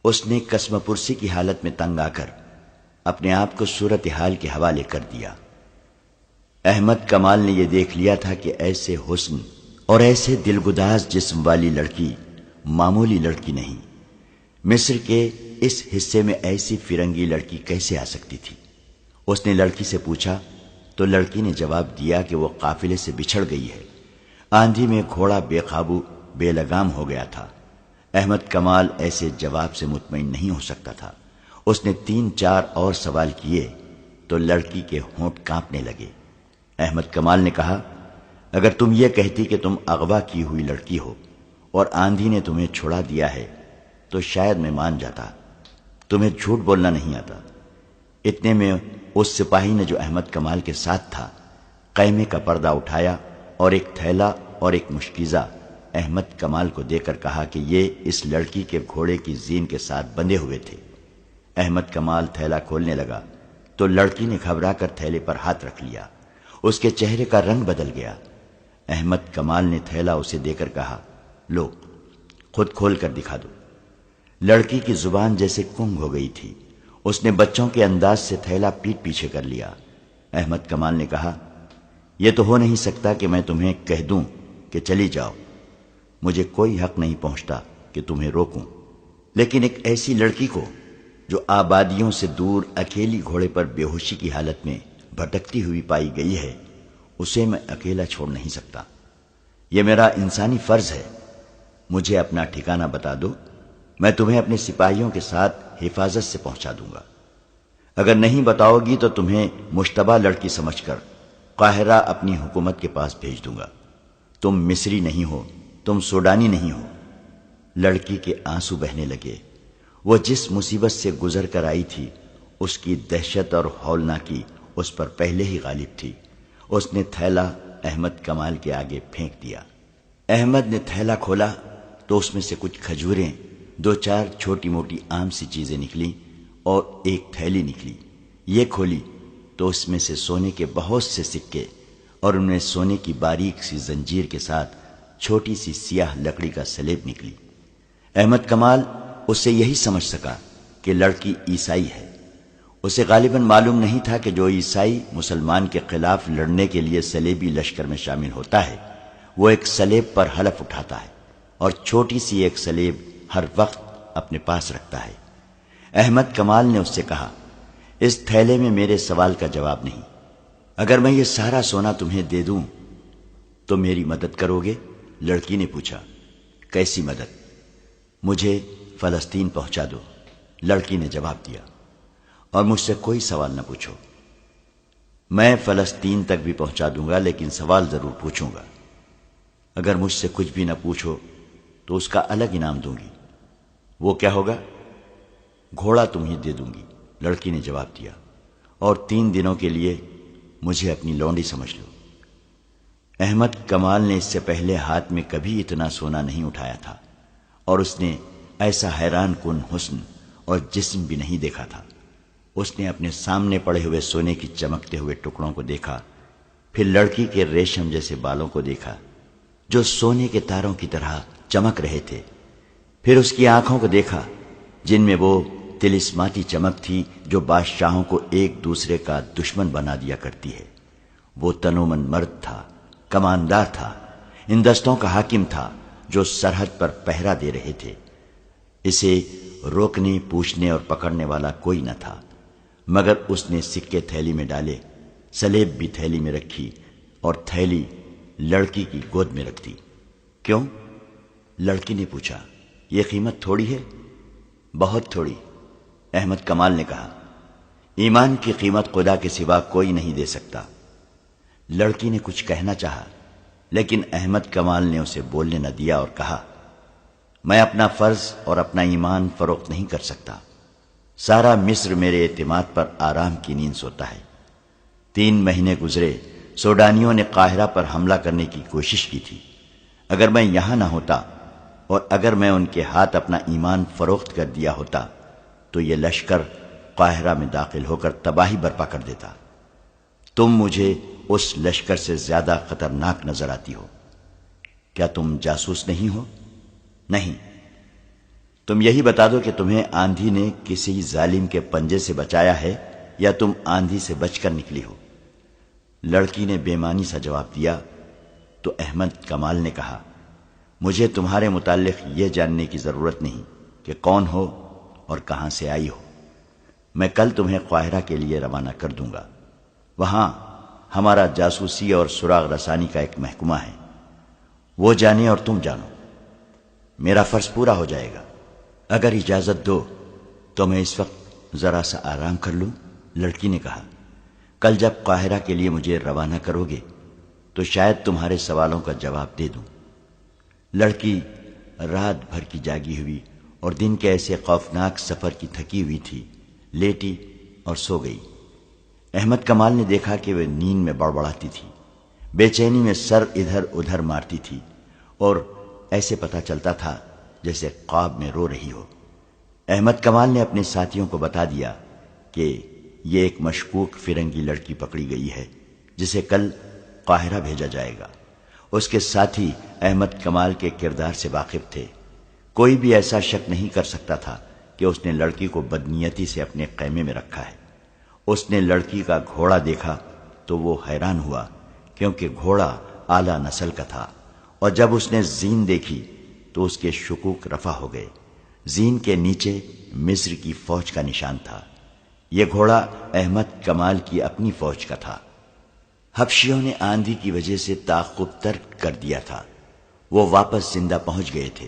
اس نے قسم پرسی کی حالت میں تنگ آ کر اپنے آپ کو صورتحال کے حوالے کر دیا۔ احمد کمال نے یہ دیکھ لیا تھا کہ ایسے حسن اور ایسے دلگداز جسم والی لڑکی معمولی لڑکی نہیں۔ مصر کے اس حصے میں ایسی فرنگی لڑکی کیسے آ سکتی تھی؟ اس نے لڑکی سے پوچھا تو لڑکی نے جواب دیا کہ وہ قافلے سے بچھڑ گئی ہے، آندھی میں گھوڑا بے قابو بے لگام ہو گیا تھا۔ احمد کمال ایسے جواب سے مطمئن نہیں ہو سکتا تھا۔ اس نے 3-4 اور سوال کیے تو لڑکی کے ہونٹ کانپنے لگے۔ احمد کمال نے کہا، اگر تم یہ کہتی کہ تم اغوا کی ہوئی لڑکی ہو اور آندھی نے تمہیں چھڑا دیا ہے تو شاید میں مان جاتا، تمہیں جھوٹ بولنا نہیں آتا۔ اتنے میں اس سپاہی نے جو احمد کمال کے ساتھ تھا خیمے کا پردہ اٹھایا اور ایک تھیلا اور ایک مشکیزہ احمد کمال کو دے کر کہا کہ یہ اس لڑکی کے گھوڑے کی زین کے ساتھ بندھے ہوئے تھے۔ احمد کمال تھیلا کھولنے لگا تو لڑکی نے گھبرا کر تھیلے پر ہاتھ رکھ لیا۔ اس کے چہرے کا رنگ بدل گیا۔ احمد کمال نے تھیلا اسے دے کر کہا، لو، خود کھول کر دکھا دو۔ لڑکی کی زبان جیسے گنگ ہو گئی تھی۔ اس نے بچوں کے انداز سے تھیلا پیٹ پیچھے کر لیا۔ احمد کمال نے کہا، یہ تو ہو نہیں سکتا کہ میں تمہیں کہہ دوں کہ چلی جاؤ، مجھے کوئی حق نہیں پہنچتا کہ تمہیں روکوں، لیکن ایک ایسی لڑکی کو جو آبادیوں سے دور اکیلی گھوڑے پر بے ہوشی کی حالت میں بھٹکتی ہوئی پائی گئی ہے، اسے میں اکیلا چھوڑ نہیں سکتا۔ یہ میرا انسانی فرض ہے۔ مجھے اپنا ٹھکانہ بتا دو، میں تمہیں اپنے سپاہیوں کے ساتھ حفاظت سے پہنچا دوں گا۔ اگر نہیں بتاؤ گی تو تمہیں مشتبہ لڑکی سمجھ کر قاہرہ اپنی حکومت کے پاس بھیج دوں گا۔ تم مصری نہیں ہو، تم سوڈانی نہیں ہو۔ لڑکی کے آنسو بہنے لگے۔ وہ جس مصیبت سے گزر کر آئی تھی اس کی دہشت اور ہولناکی اس پر پہلے ہی غالب تھی۔ اس نے تھیلا احمد کمال کے آگے پھینک دیا۔ احمد نے تھیلا کھولا تو اس میں سے کچھ کھجوریں، 2-4 چھوٹی موٹی عام سی چیزیں نکلی اور ایک تھیلی نکلی۔ یہ کھولی تو اس میں سے سونے کے بہت سے سکے اور ان میں سونے کی باریک سی زنجیر کے ساتھ چھوٹی سی سیاہ لکڑی کا سلیب نکلی۔ احمد کمال اس سے یہی سمجھ سکا کہ لڑکی عیسائی ہے۔ اسے غالباً معلوم نہیں تھا کہ جو عیسائی مسلمان کے خلاف لڑنے کے لیے صلیبی لشکر میں شامل ہوتا ہے وہ ایک سلیب پر حلف اٹھاتا ہے اور چھوٹی سی ایک سلیب ہر وقت اپنے پاس رکھتا ہے۔ احمد کمال نے اس سے کہا، اس تھیلے میں میرے سوال کا جواب نہیں۔ اگر میں یہ سارا سونا تمہیں دے دوں تو میری مدد کرو گے؟ لڑکی نے پوچھا۔ کیسی مدد؟ مجھے فلسطین پہنچا دو، لڑکی نے جواب دیا، اور مجھ سے کوئی سوال نہ پوچھو۔ میں فلسطین تک بھی پہنچا دوں گا لیکن سوال ضرور پوچھوں گا۔ اگر مجھ سے کچھ بھی نہ پوچھو تو اس کا الگ انعام دوں گی۔ وہ کیا ہوگا؟ گھوڑا تمہیں دے دوں گی، لڑکی نے جواب دیا، اور 3 دنوں کے لیے مجھے اپنی لونڈی سمجھ لو۔ احمد کمال نے اس سے پہلے ہاتھ میں کبھی اتنا سونا نہیں اٹھایا تھا اور اس نے ایسا حیران کن حسن اور جسم بھی نہیں دیکھا تھا۔ اس نے اپنے سامنے پڑے ہوئے سونے کی چمکتے ہوئے ٹکڑوں کو دیکھا، پھر لڑکی کے ریشم جیسے بالوں کو دیکھا جو سونے کے تاروں کی طرح چمک رہے تھے، پھر اس کی آنکھوں کو دیکھا جن میں وہ طلسماتی چمک تھی جو بادشاہوں کو ایک دوسرے کا دشمن بنا دیا کرتی ہے۔ وہ تنومن مرد تھا، کماندار تھا، ان دستوں کا حاکم تھا جو سرحد پر پہرا دے رہے تھے۔ اسے روکنے، پوچھنے اور پکڑنے والا کوئی نہ تھا، مگر اس نے سکے تھیلی میں ڈالے، سلیب بھی تھیلی میں رکھی اور تھیلی لڑکی کی گود میں رکھ دی۔ کیوں؟ لڑکی نے پوچھا۔ یہ قیمت تھوڑی ہے؟ بہت تھوڑی، احمد کمال نے کہا۔ ایمان کی قیمت خدا کے سوا کوئی نہیں دے سکتا۔ لڑکی نے کچھ کہنا چاہا لیکن احمد کمال نے اسے بولنے نہ دیا اور کہا، میں اپنا فرض اور اپنا ایمان فروخت نہیں کر سکتا۔ سارا مصر میرے اعتماد پر آرام کی نیند سوتا ہے۔ 3 مہینے گزرے، سوڈانیوں نے قاہرہ پر حملہ کرنے کی کوشش کی تھی۔ اگر میں یہاں نہ ہوتا اور اگر میں ان کے ہاتھ اپنا ایمان فروخت کر دیا ہوتا تو یہ لشکر قاہرہ میں داخل ہو کر تباہی برپا کر دیتا۔ تم مجھے اس لشکر سے زیادہ خطرناک نظر آتی ہو۔ کیا تم جاسوس نہیں ہو؟ نہیں۔ تم یہی بتا دو کہ تمہیں آندھی نے کسی ظالم کے پنجے سے بچایا ہے یا تم آندھی سے بچ کر نکلی ہو؟ لڑکی نے بے معنی سا جواب دیا تو احمد کمال نے کہا، مجھے تمہارے متعلق یہ جاننے کی ضرورت نہیں کہ کون ہو اور کہاں سے آئی ہو۔ میں کل تمہیں قاہرہ کے لیے روانہ کر دوں گا۔ وہاں ہمارا جاسوسی اور سراغ رسانی کا ایک محکمہ ہے، وہ جانے اور تم جانو، میرا فرض پورا ہو جائے گا۔ اگر اجازت دو تو میں اس وقت ذرا سا آرام کر لوں۔ لڑکی نے کہا، کل جب قاہرہ کے لیے مجھے روانہ کرو گے تو شاید تمہارے سوالوں کا جواب دے دوں۔ لڑکی رات بھر کی جاگی ہوئی اور دن کے ایسے خوفناک سفر کی تھکی ہوئی تھی، لیٹی اور سو گئی۔ احمد کمال نے دیکھا کہ وہ نیند میں بڑبڑاتی تھی، بے چینی میں سر ادھر ادھر مارتی تھی اور ایسے پتہ چلتا تھا جیسے خواب میں رو رہی ہو۔ احمد کمال نے اپنے ساتھیوں کو بتا دیا کہ یہ ایک مشکوک فرنگی لڑکی پکڑی گئی ہے جسے کل قاہرہ بھیجا جائے گا۔ اس کے ساتھی احمد کمال کے کردار سے واقف تھے، کوئی بھی ایسا شک نہیں کر سکتا تھا کہ اس نے لڑکی کو بدنیتی سے اپنے خیمے میں رکھا ہے۔ اس نے لڑکی کا گھوڑا دیکھا تو وہ حیران ہوا کیونکہ گھوڑا اعلیٰ نسل کا تھا، اور جب اس نے زین دیکھی تو اس کے شکوک رفع ہو گئے۔ زین کے نیچے مصر کی فوج کا نشان تھا۔ یہ گھوڑا احمد کمال کی اپنی فوج کا تھا۔ حبشیوں نے آندھی کی وجہ سے تعاقب ترک کر دیا تھا، وہ واپس زندہ پہنچ گئے تھے۔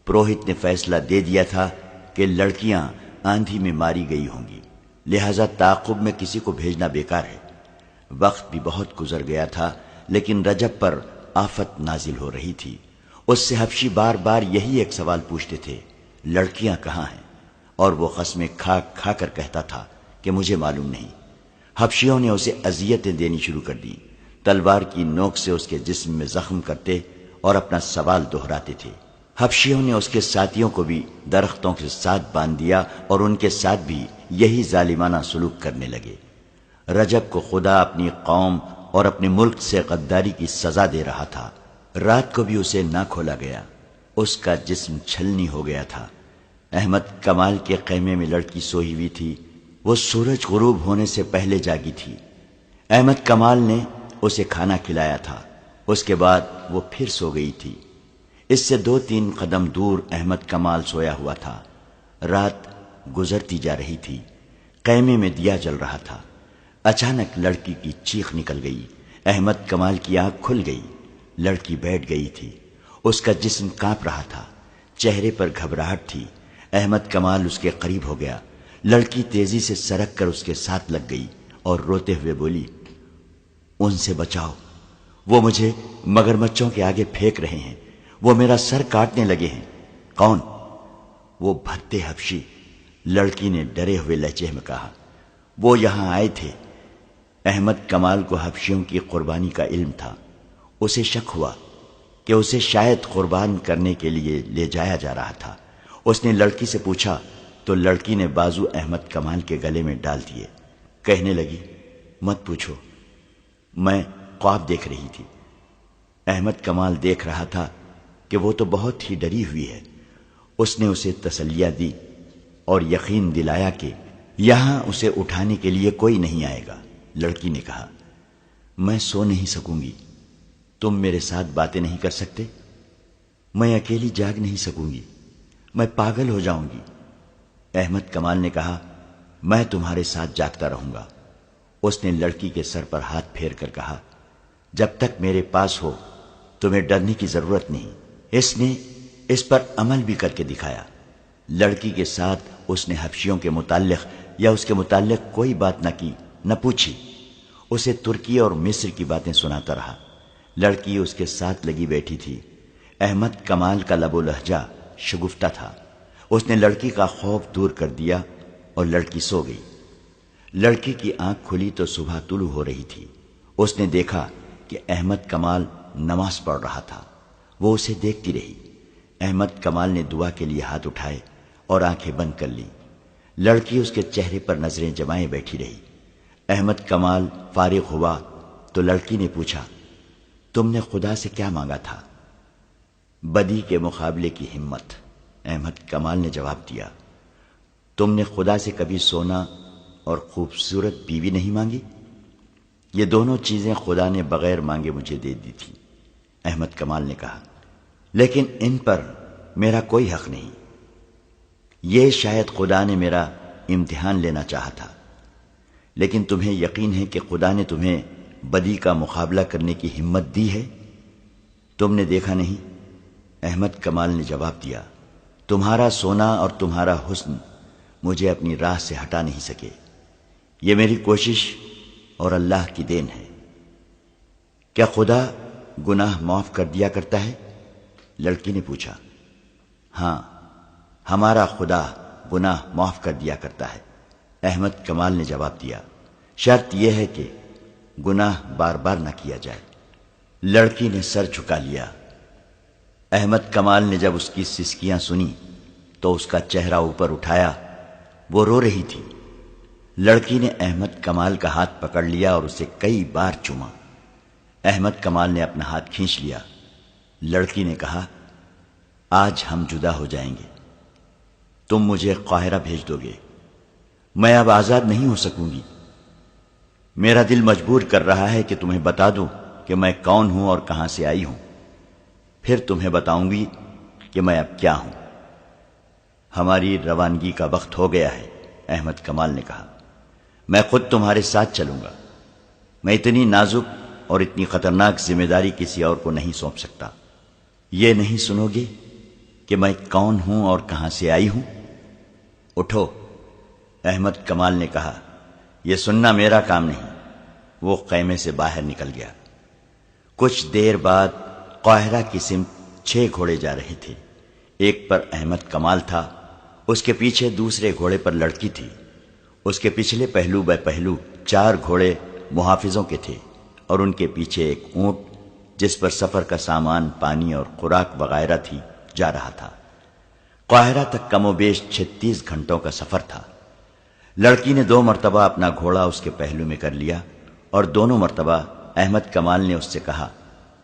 پروہت نے فیصلہ دے دیا تھا کہ لڑکیاں آندھی میں ماری گئی ہوں گی، لہذا تعاقب میں کسی کو بھیجنا بیکار ہے۔ وقت بھی بہت گزر گیا تھا، لیکن رجب پر آفت نازل ہو رہی تھی۔ اس سے حبشی بار بار یہی ایک سوال پوچھتے تھے، لڑکیاں کہاں ہیں؟ اور وہ قسمیں کھا کھا کر کہتا تھا کہ مجھے معلوم نہیں۔ حبشیوں نے اسے اذیتیں دینی شروع کر دیں، تلوار کی نوک سے اس کے جسم میں زخم کرتے اور اپنا سوال دہراتے تھے۔ حبشیوں نے اس کے ساتھیوں کو بھی درختوں کے ساتھ باندھ دیا اور ان کے ساتھ بھی یہی ظالمانہ سلوک کرنے لگے۔ رجب کو خدا اپنی قوم اور اپنے ملک سے غداری کی سزا دے رہا تھا۔ رات کو بھی اسے نہ کھولا گیا، اس کا جسم چھلنی ہو گیا تھا۔ احمد کمال کے خیمے میں لڑکی سوئی ہوئی تھی، وہ سورج غروب ہونے سے پہلے جاگی تھی۔ احمد کمال نے اسے کھانا کھلایا تھا، اس کے بعد وہ پھر سو گئی تھی۔ اس سے 2-3 قدم دور احمد کمال سویا ہوا تھا۔ رات گزرتی جا رہی تھی، خیمے میں دیا جل رہا تھا۔ اچانک لڑکی کی چیخ نکل گئی، احمد کمال کی آنکھ کھل گئی۔ لڑکی بیٹھ گئی تھی، اس کا جسم کانپ رہا تھا، چہرے پر گھبراہٹ تھی۔ احمد کمال اس کے قریب ہو گیا، لڑکی تیزی سے سرک کر اس کے ساتھ لگ گئی اور روتے ہوئے بولی، ان سے بچاؤ، وہ مجھے مگرمچھوں کے آگے پھینک رہے ہیں، وہ میرا سر کاٹنے لگے ہیں۔ کون؟ وہ بھدے حبشی، لڑکی نے ڈرے ہوئے لہجے میں کہا۔ وہ یہاں آئے تھے۔ احمد کمال کو حبشیوں کی قربانی کا علم تھا، اسے شک ہوا کہ اسے شاید قربان کرنے کے لیے لے جایا جا رہا تھا۔ اس نے لڑکی سے پوچھا تو لڑکی نے بازو احمد کمال کے گلے میں ڈال دیے، کہنے لگی، مت پوچھو، میں خواب دیکھ رہی تھی۔ احمد کمال دیکھ رہا تھا کہ وہ تو بہت ہی ڈری ہوئی ہے۔ اس نے اسے تسلیہ دی اور یقین دلایا کہ یہاں اسے اٹھانے کے لیے کوئی نہیں آئے گا۔ لڑکی نے کہا، میں سو نہیں سکوں گی، تم میرے ساتھ باتیں نہیں کر سکتے؟ میں اکیلی جاگ نہیں سکوں گی، میں پاگل ہو جاؤں گی۔ احمد کمال نے کہا، میں تمہارے ساتھ جاگتا رہوں گا۔ اس نے لڑکی کے سر پر ہاتھ پھیر کر کہا، جب تک میرے پاس ہو تمہیں ڈرنے کی ضرورت نہیں۔ اس نے اس پر عمل بھی کر کے دکھایا۔ لڑکی کے ساتھ اس نے حبشیوں کے متعلق یا اس کے متعلق کوئی بات نہ کی، نہ پوچھی۔ اسے ترکی اور مصر کی باتیں سناتا رہا۔ لڑکی اس کے ساتھ لگی بیٹھی تھی۔ احمد کمال کا لب و لہجہ شگفتہ تھا۔ اس نے لڑکی کا خوف دور کر دیا اور لڑکی سو گئی۔ لڑکی کی آنکھ کھلی تو صبح طلوع ہو رہی تھی۔ اس نے دیکھا کہ احمد کمال نماز پڑھ رہا تھا، وہ اسے دیکھتی رہی۔ احمد کمال نے دعا کے لیے ہاتھ اٹھائے اور آنکھیں بند کر لیں۔ لڑکی اس کے چہرے پر نظریں جمائے بیٹھی رہی۔ احمد کمال فارغ ہوا تو لڑکی نے پوچھا، تم نے خدا سے کیا مانگا تھا؟ بدی کے مقابلے کی ہمت۔ احمد کمال نے جواب دیا، تم نے خدا سے کبھی سونا اور خوبصورت بیوی نہیں مانگی؟ یہ دونوں چیزیں خدا نے بغیر مانگے مجھے دے دی تھی۔ احمد کمال نے کہا، لیکن ان پر میرا کوئی حق نہیں۔ یہ شاید خدا نے میرا امتحان لینا چاہا تھا، لیکن تمہیں یقین ہے کہ خدا نے تمہیں بدی کا مقابلہ کرنے کی ہمت دی ہے؟ تم نے دیکھا نہیں؟ احمد کمال نے جواب دیا، تمہارا سونا اور تمہارا حسن مجھے اپنی راہ سے ہٹا نہیں سکے۔ یہ میری کوشش اور اللہ کی دین ہے۔ کیا خدا گناہ معاف کر دیا کرتا ہے؟ لڑکی نے پوچھا۔ ہاں، ہمارا خدا گناہ معاف کر دیا کرتا ہے، احمد کمال نے جواب دیا، شرط یہ ہے کہ گناہ بار بار نہ کیا جائے۔ لڑکی نے سر جھکا لیا۔ احمد کمال نے جب اس کی سسکیاں سنی تو اس کا چہرہ اوپر اٹھایا، وہ رو رہی تھی۔ لڑکی نے احمد کمال کا ہاتھ پکڑ لیا اور اسے کئی بار چوما۔ احمد کمال نے اپنا ہاتھ کھینچ لیا۔ لڑکی نے کہا، آج ہم جدا ہو جائیں گے، تم مجھے قاہرہ بھیج دو گے، میں اب آزاد نہیں ہو سکوں گی۔ میرا دل مجبور کر رہا ہے کہ تمہیں بتا دوں کہ میں کون ہوں اور کہاں سے آئی ہوں، پھر تمہیں بتاؤں گی کہ میں اب کیا ہوں۔ ہماری روانگی کا وقت ہو گیا ہے، احمد کمال نے کہا، میں خود تمہارے ساتھ چلوں گا۔ میں اتنی نازک اور اتنی خطرناک ذمہ داری کسی اور کو نہیں سونپ سکتا۔ یہ نہیں سنو گے کہ میں کون ہوں اور کہاں سے آئی ہوں؟ اٹھو، احمد کمال نے کہا، یہ سننا میرا کام نہیں۔ وہ خیمے سے باہر نکل گیا۔ کچھ دیر بعد قاہرہ کی سمت 6 گھوڑے جا رہے تھے۔ ایک پر احمد کمال تھا، اس کے پیچھے دوسرے گھوڑے پر لڑکی تھی، اس کے پچھلے پہلو بے پہلو 4 گھوڑے محافظوں کے تھے، اور ان کے پیچھے ایک اونٹ جس پر سفر کا سامان، پانی اور خوراک وغیرہ تھی جا رہا تھا۔ قاہرہ تک کم و بیش 36 گھنٹوں کا سفر تھا۔ لڑکی نے 2 مرتبہ اپنا گھوڑا اس کے پہلو میں کر لیا، اور دونوں مرتبہ احمد کمال نے اس سے کہا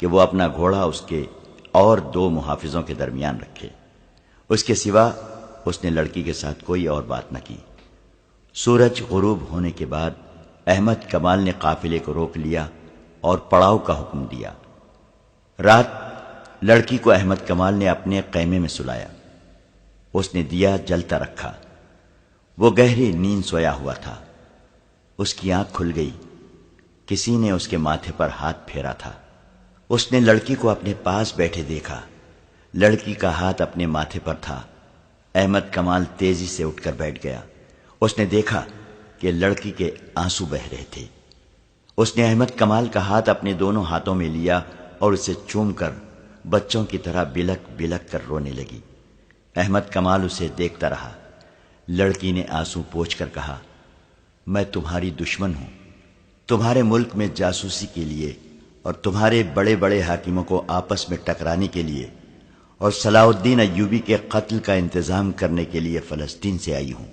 کہ وہ اپنا گھوڑا اس کے اور 2 محافظوں کے درمیان رکھے۔ اس کے سوا اس نے لڑکی کے ساتھ کوئی اور بات نہ کی۔ سورج غروب ہونے کے بعد احمد کمال نے قافلے کو روک لیا اور پڑاؤ کا حکم دیا۔ رات لڑکی کو احمد کمال نے اپنے خیمے میں سلایا۔ اس نے دیا جلتا رکھا۔ وہ گہری نیند سویا ہوا تھا۔ اس کی آنکھ کھل گئی۔ کسی نے اس کے ماتھے پر ہاتھ پھیرا تھا۔ اس نے لڑکی کو اپنے پاس بیٹھے دیکھا۔ لڑکی کا ہاتھ اپنے ماتھے پر تھا۔ احمد کمال تیزی سے اٹھ کر بیٹھ گیا۔ اس نے دیکھا کہ لڑکی کے آنسو بہ رہے تھے۔ اس نے احمد کمال کا ہاتھ اپنے دونوں ہاتھوں میں لیا اور اسے چوم کر بچوں کی طرح بلک بلک کر رونے لگی۔ احمد کمال اسے دیکھتا رہا۔ لڑکی نے آنسو پوچھ کر کہا، میں تمہاری دشمن ہوں، تمہارے ملک میں جاسوسی کے لیے اور تمہارے بڑے بڑے حاکموں کو آپس میں ٹکرانے کے لیے اور صلاح الدین ایوبی کے قتل کا انتظام کرنے کے لیے فلسطین سے آئی ہوں،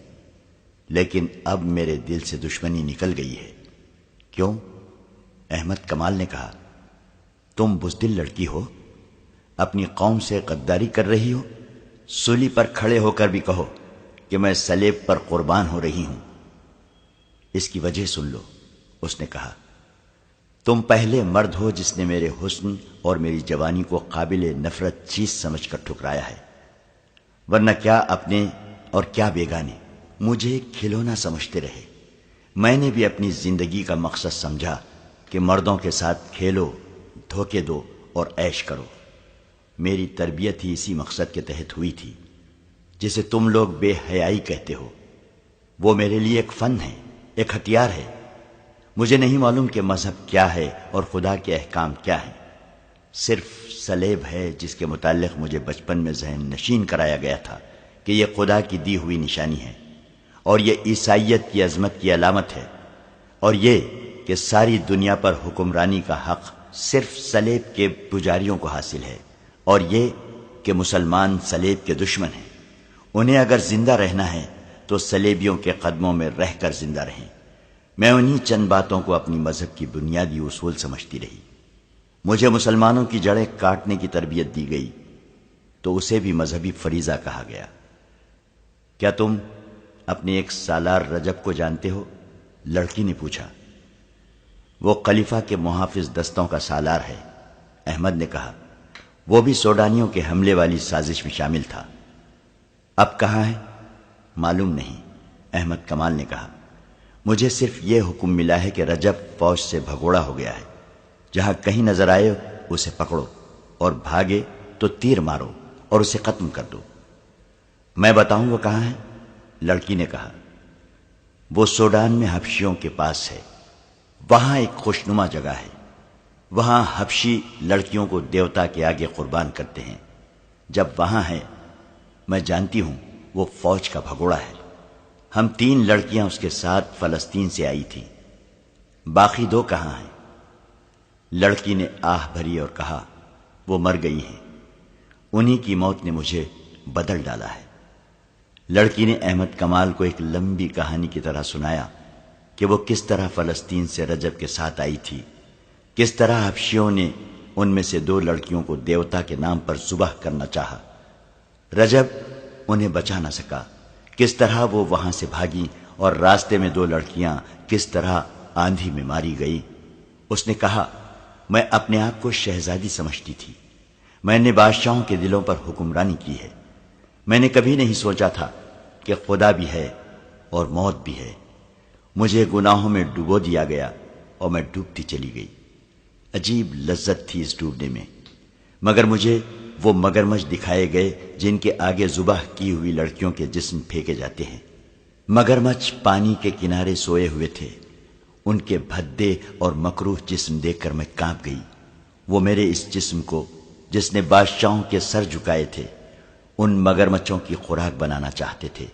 لیکن اب میرے دل سے دشمنی نکل گئی ہے۔ کیوں؟ احمد کمال نے کہا، تم بزدل لڑکی ہو، اپنی قوم سے غداری کر رہی ہو، سولی پر کھڑے ہو کر بھی کہو کہ میں صلیب پر قربان ہو رہی ہوں۔ اس کی وجہ سن لو۔ اس نے کہا، تم پہلے مرد ہو جس نے میرے حسن اور میری جوانی کو قابل نفرت چیز سمجھ کر ٹھکرایا ہے، ورنہ کیا اپنے اور کیا بیگانے مجھے کھلونا سمجھتے رہے۔ میں نے بھی اپنی زندگی کا مقصد سمجھا کہ مردوں کے ساتھ کھیلو، دھوکے دو اور عیش کرو۔ میری تربیت ہی اسی مقصد کے تحت ہوئی تھی جسے تم لوگ بے حیائی کہتے ہو۔ وہ میرے لیے ایک فن ہے، ایک ہتھیار ہے۔ مجھے نہیں معلوم کہ مذہب کیا ہے اور خدا کے احکام کیا ہیں، صرف صلیب ہے جس کے متعلق مجھے بچپن میں ذہن نشین کرایا گیا تھا کہ یہ خدا کی دی ہوئی نشانی ہے، اور یہ عیسائیت کی عظمت کی علامت ہے، اور یہ کہ ساری دنیا پر حکمرانی کا حق صرف صلیب کے پجاریوں کو حاصل ہے، اور یہ کہ مسلمان صلیب کے دشمن ہیں۔ انہیں اگر زندہ رہنا ہے تو صلیبیوں کے قدموں میں رہ کر زندہ رہیں۔ میں انہی چند باتوں کو اپنی مذہب کی بنیادی اصول سمجھتی رہی۔ مجھے مسلمانوں کی جڑیں کاٹنے کی تربیت دی گئی۔ تو اسے بھی مذہبی فریضہ کہا گیا۔ کیا تم اپنے ایک سالار رجب کو جانتے ہو؟ لڑکی نے پوچھا۔ وہ خلیفہ کے محافظ دستوں کا سالار ہے، احمد نے کہا۔ وہ بھی سوڈانیوں کے حملے والی سازش میں شامل تھا۔ اب کہاں ہے؟ معلوم نہیں، احمد کمال نے کہا۔ مجھے صرف یہ حکم ملا ہے کہ رجب فوج سے بھگوڑا ہو گیا ہے، جہاں کہیں نظر آئے اسے پکڑو، اور بھاگے تو تیر مارو اور اسے ختم کر دو۔ میں بتاؤں وہ کہاں ہے؟ لڑکی نے کہا۔ وہ سوڈان میں حبشیوں کے پاس ہے، وہاں ایک خوشنما جگہ ہے، وہاں حبشی لڑکیوں کو دیوتا کے آگے قربان کرتے ہیں۔ جب وہاں ہے، میں جانتی ہوں وہ فوج کا بھگوڑا ہے۔ ہم 3 لڑکیاں اس کے ساتھ فلسطین سے آئی تھیں، باقی 2 کہاں ہیں؟ لڑکی نے آہ بھری اور کہا، وہ مر گئی ہیں، انہی کی موت نے مجھے بدل ڈالا ہے۔ لڑکی نے احمد کمال کو ایک لمبی کہانی کی طرح سنایا کہ وہ کس طرح فلسطین سے رجب کے ساتھ آئی تھی، کس طرح حبشیوں نے ان میں سے 2 لڑکیوں کو دیوتا کے نام پر ذبح کرنا چاہا۔ رجب انہیں بچا نہ سکا، کس طرح وہ وہاں سے بھاگی، اور راستے میں 2 لڑکیاں کس طرح آندھی میں ماری گئی۔ اس نے کہا، میں اپنے آپ کو شہزادی سمجھتی تھی، میں نے بادشاہوں کے دلوں پر حکمرانی کی ہے، میں نے کبھی نہیں سوچا تھا کہ خدا بھی ہے اور موت بھی ہے۔ مجھے گناہوں میں ڈبو دیا گیا اور میں ڈوبتی چلی گئی۔ عجیب لذت تھی اس ڈوبنے میں، مگر مجھے وہ مگرمچھ دکھائے گئے جن کے آگے ذبح کی ہوئی لڑکیوں کے جسم پھینکے جاتے ہیں۔ مگرمچھ پانی کے کنارے سوئے ہوئے تھے، ان کے بھدے اور مکروہ جسم دیکھ کر میں کانپ گئی۔ وہ میرے اس جسم کو جس نے بادشاہوں کے سر جھکائے تھے، ان مگرمچھوں کی خوراک بنانا چاہتے تھے۔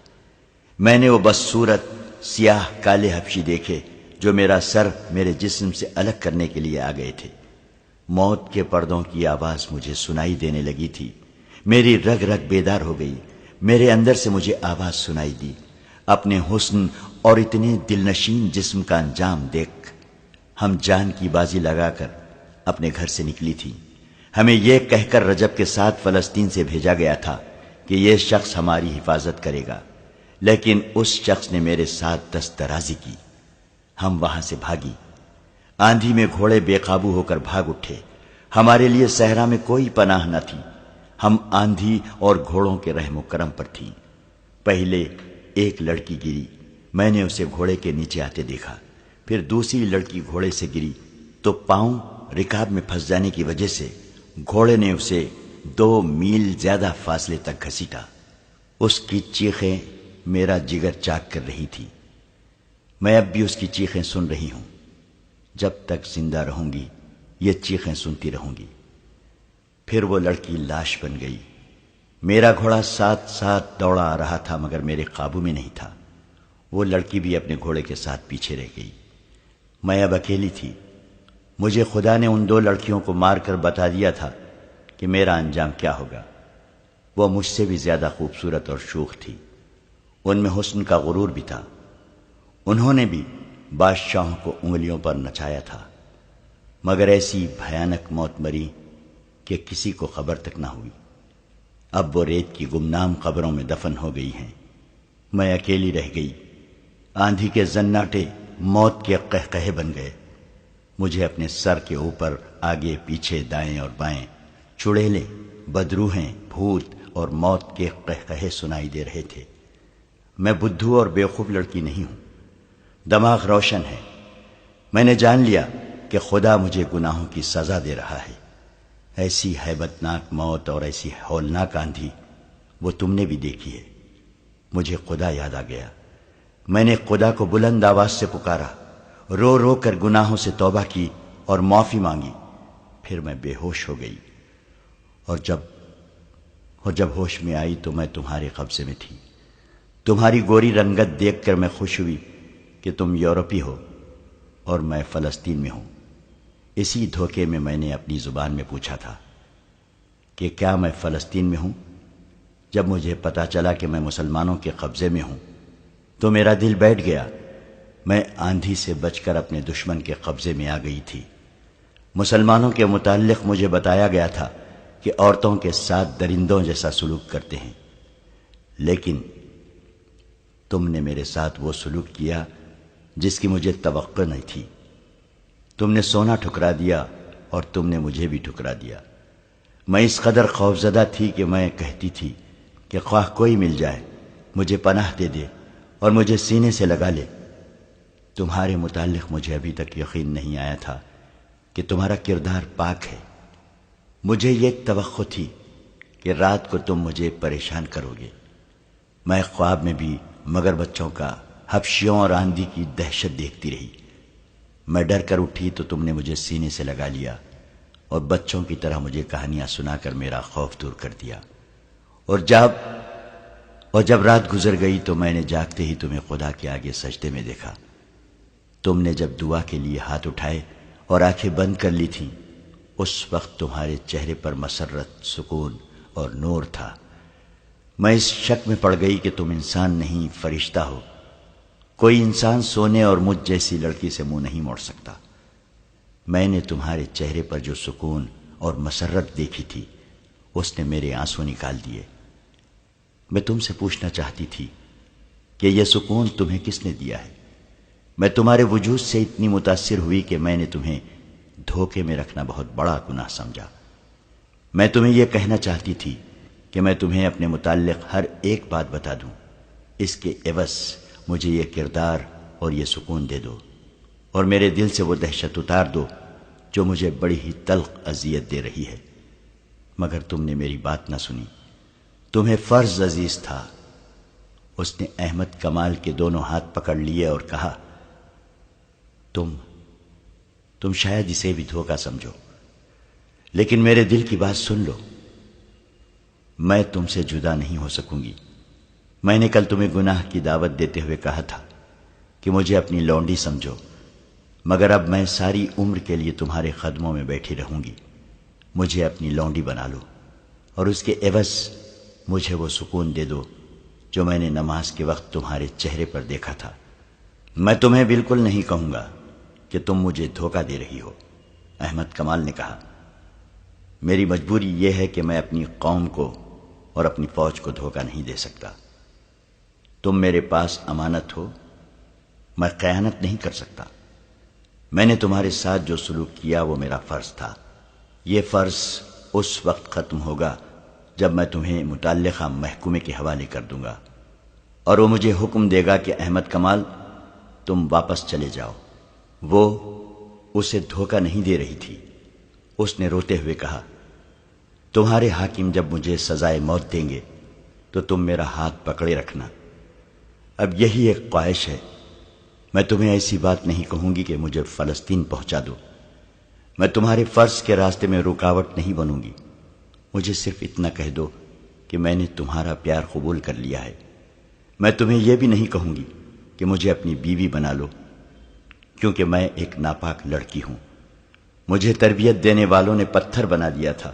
میں نے وہ بدصورت سیاہ کالے حبشی دیکھے جو میرا سر میرے جسم سے الگ کرنے کے لیے آ گئے تھے۔ موت کے پردوں کی آواز مجھے سنائی دینے لگی تھی، میری رگ رگ بیدار ہو گئی، میرے اندر سے مجھے آواز سنائی دی۔ اپنے حسن اور اتنے دلنشین جسم کا انجام دیکھ ہم جان کی بازی لگا کر اپنے گھر سے نکلی تھی۔ ہمیں یہ کہہ کر رجب کے ساتھ فلسطین سے بھیجا گیا تھا کہ یہ شخص ہماری حفاظت کرے گا، لیکن اس شخص نے میرے ساتھ دست درازی کی۔ ہم وہاں سے بھاگی، آندھی میں گھوڑے بے قابو ہو کر بھاگ اٹھے، ہمارے لیے صحرا میں کوئی پناہ نہ تھی۔ ہم آندھی اور گھوڑوں کے رحم و کرم پر تھیں۔ پہلے ایک لڑکی گری، میں نے اسے گھوڑے کے نیچے آتے دیکھا، پھر دوسری لڑکی گھوڑے سے گری تو پاؤں رکاب میں پھنس جانے کی وجہ سے گھوڑے نے اسے 2 میل زیادہ فاصلے تک گھسیٹا۔ اس کی چیخیں میرا جگر چاک کر رہی تھی۔ میں اب بھی اس کی چیخیں سن رہی ہوں، جب تک زندہ رہوں گی یہ چیخیں سنتی رہوں گی۔ پھر وہ لڑکی لاش بن گئی۔ میرا گھوڑا ساتھ ساتھ دوڑا آ رہا تھا مگر میرے قابو میں نہیں تھا۔ وہ لڑکی بھی اپنے گھوڑے کے ساتھ پیچھے رہ گئی۔ میں اب اکیلی تھی۔ مجھے خدا نے ان 2 لڑکیوں کو مار کر بتا دیا تھا کہ میرا انجام کیا ہوگا۔ وہ مجھ سے بھی زیادہ خوبصورت اور شوخ تھی، ان میں حسن کا غرور بھی تھا۔ انہوں نے بھی بادشاہوں کو انگلیوں پر نچایا تھا، مگر ایسی بھیانک موت مری کہ کسی کو خبر تک نہ ہوئی۔ اب وہ ریت کی گمنام قبروں میں دفن ہو گئی ہیں۔ میں اکیلی رہ گئی۔ آندھی کے زناٹے موت کے قہقہے بن گئے۔ مجھے اپنے سر کے اوپر آگے پیچھے دائیں اور بائیں چڑیلیں، بدروہیں، بھوت اور موت کے قہقہے سنائی دے رہے تھے۔ میں بدھو اور بیوقوف لڑکی نہیں ہوں، دماغ روشن ہے۔ میں نے جان لیا کہ خدا مجھے گناہوں کی سزا دے رہا ہے۔ ایسی ہیبت ناک موت اور ایسی ہولناک آندھی وہ تم نے بھی دیکھی ہے۔ مجھے خدا یاد آ گیا۔ میں نے خدا کو بلند آواز سے پکارا، رو رو کر گناہوں سے توبہ کی اور معافی مانگی۔ پھر میں بے ہوش ہو گئی، اور جب ہوش میں آئی تو میں تمہارے قبضے میں تھی۔ تمہاری گوری رنگت دیکھ کر میں خوش ہوئی کہ تم یورپی ہو اور میں فلسطین میں ہوں۔ اسی دھوکے میں نے اپنی زبان میں پوچھا تھا کہ کیا میں فلسطین میں ہوں۔ جب مجھے پتا چلا کہ میں مسلمانوں کے قبضے میں ہوں تو میرا دل بیٹھ گیا۔ میں آندھی سے بچ کر اپنے دشمن کے قبضے میں آ گئی تھی۔ مسلمانوں کے متعلق مجھے بتایا گیا تھا کہ عورتوں کے ساتھ درندوں جیسا سلوک کرتے ہیں، لیکن تم نے میرے ساتھ وہ سلوک کیا جس کی مجھے توقع نہیں تھی۔ تم نے سونا ٹھکرا دیا اور تم نے مجھے بھی ٹھکرا دیا۔ میں اس قدر خوفزدہ تھی کہ میں کہتی تھی کہ خواہ کوئی مل جائے مجھے پناہ دے دے اور مجھے سینے سے لگا لے۔ تمہارے متعلق مجھے ابھی تک یقین نہیں آیا تھا کہ تمہارا کردار پاک ہے۔ مجھے یہ توقع تھی کہ رات کو تم مجھے پریشان کرو گے۔ میں خواب میں بھی مگر بچوں کا، حبشیوں اور آندھی کی دہشت دیکھتی رہی۔ میں ڈر کر اٹھی تو تم نے مجھے سینے سے لگا لیا اور بچوں کی طرح مجھے کہانیاں سنا کر میرا خوف دور کر دیا۔ اور جب رات گزر گئی تو میں نے جاگتے ہی تمہیں خدا کے آگے سجدے میں دیکھا۔ تم نے جب دعا کے لیے ہاتھ اٹھائے اور آنکھیں بند کر لی تھیں، اس وقت تمہارے چہرے پر مسرت، سکون اور نور تھا۔ میں اس شک میں پڑ گئی کہ تم انسان نہیں، فرشتہ ہو۔ کوئی انسان سونے اور مجھ جیسی لڑکی سے منہ نہیں موڑ سکتا۔ میں نے تمہارے چہرے پر جو سکون اور مسرت دیکھی تھی اس نے میرے آنسو نکال دیے۔ میں تم سے پوچھنا چاہتی تھی کہ یہ سکون تمہیں کس نے دیا ہے؟ میں تمہارے وجود سے اتنی متاثر ہوئی کہ میں نے تمہیں دھوکے میں رکھنا بہت بڑا گناہ سمجھا۔ میں تمہیں یہ کہنا چاہتی تھی کہ میں تمہیں اپنے متعلق ہر ایک بات بتا دوں، اس کے عوض مجھے یہ کردار اور یہ سکون دے دو اور میرے دل سے وہ دہشت اتار دو جو مجھے بڑی ہی تلخ اذیت دے رہی ہے۔ مگر تم نے میری بات نہ سنی۔ تمہیں فرض عزیز تھا۔ اس نے احمد کمال کے دونوں ہاتھ پکڑ لیے اور کہا، تم شاید اسے بھی دھوکہ سمجھو، لیکن میرے دل کی بات سن لو۔ میں تم سے جدا نہیں ہو سکوں گی۔ میں نے کل تمہیں گناہ کی دعوت دیتے ہوئے کہا تھا کہ مجھے اپنی لونڈی سمجھو، مگر اب میں ساری عمر کے لیے تمہارے قدموں میں بیٹھی رہوں گی۔ مجھے اپنی لونڈی بنا لو اور اس کے عوض مجھے وہ سکون دے دو جو میں نے نماز کے وقت تمہارے چہرے پر دیکھا تھا۔ میں تمہیں بالکل نہیں کہوں گا کہ تم مجھے دھوکہ دے رہی ہو۔ احمد کمال نے کہا، میری مجبوری یہ ہے کہ میں اپنی قوم کو اور اپنی فوج کو دھوکہ نہیں دے سکتا۔ تم میرے پاس امانت ہو، میں خیانت نہیں کر سکتا۔ میں نے تمہارے ساتھ جو سلوک کیا وہ میرا فرض تھا۔ یہ فرض اس وقت ختم ہوگا جب میں تمہیں متعلقہ محکمے کے حوالے کر دوں گا اور وہ مجھے حکم دے گا کہ احمد کمال تم واپس چلے جاؤ۔ وہ اسے دھوکہ نہیں دے رہی تھی۔ اس نے روتے ہوئے کہا، تمہارے حاکم جب مجھے سزائے موت دیں گے تو تم میرا ہاتھ پکڑے رکھنا۔ اب یہی ایک خواہش ہے، میں تمہیں ایسی بات نہیں کہوں گی کہ مجھے فلسطین پہنچا دو۔ میں تمہارے فرض کے راستے میں رکاوٹ نہیں بنوں گی۔ مجھے صرف اتنا کہہ دو کہ میں نے تمہارا پیار قبول کر لیا ہے۔ میں تمہیں یہ بھی نہیں کہوں گی کہ مجھے اپنی بیوی بنا لو، کیونکہ میں ایک ناپاک لڑکی ہوں۔ مجھے تربیت دینے والوں نے پتھر بنا دیا تھا۔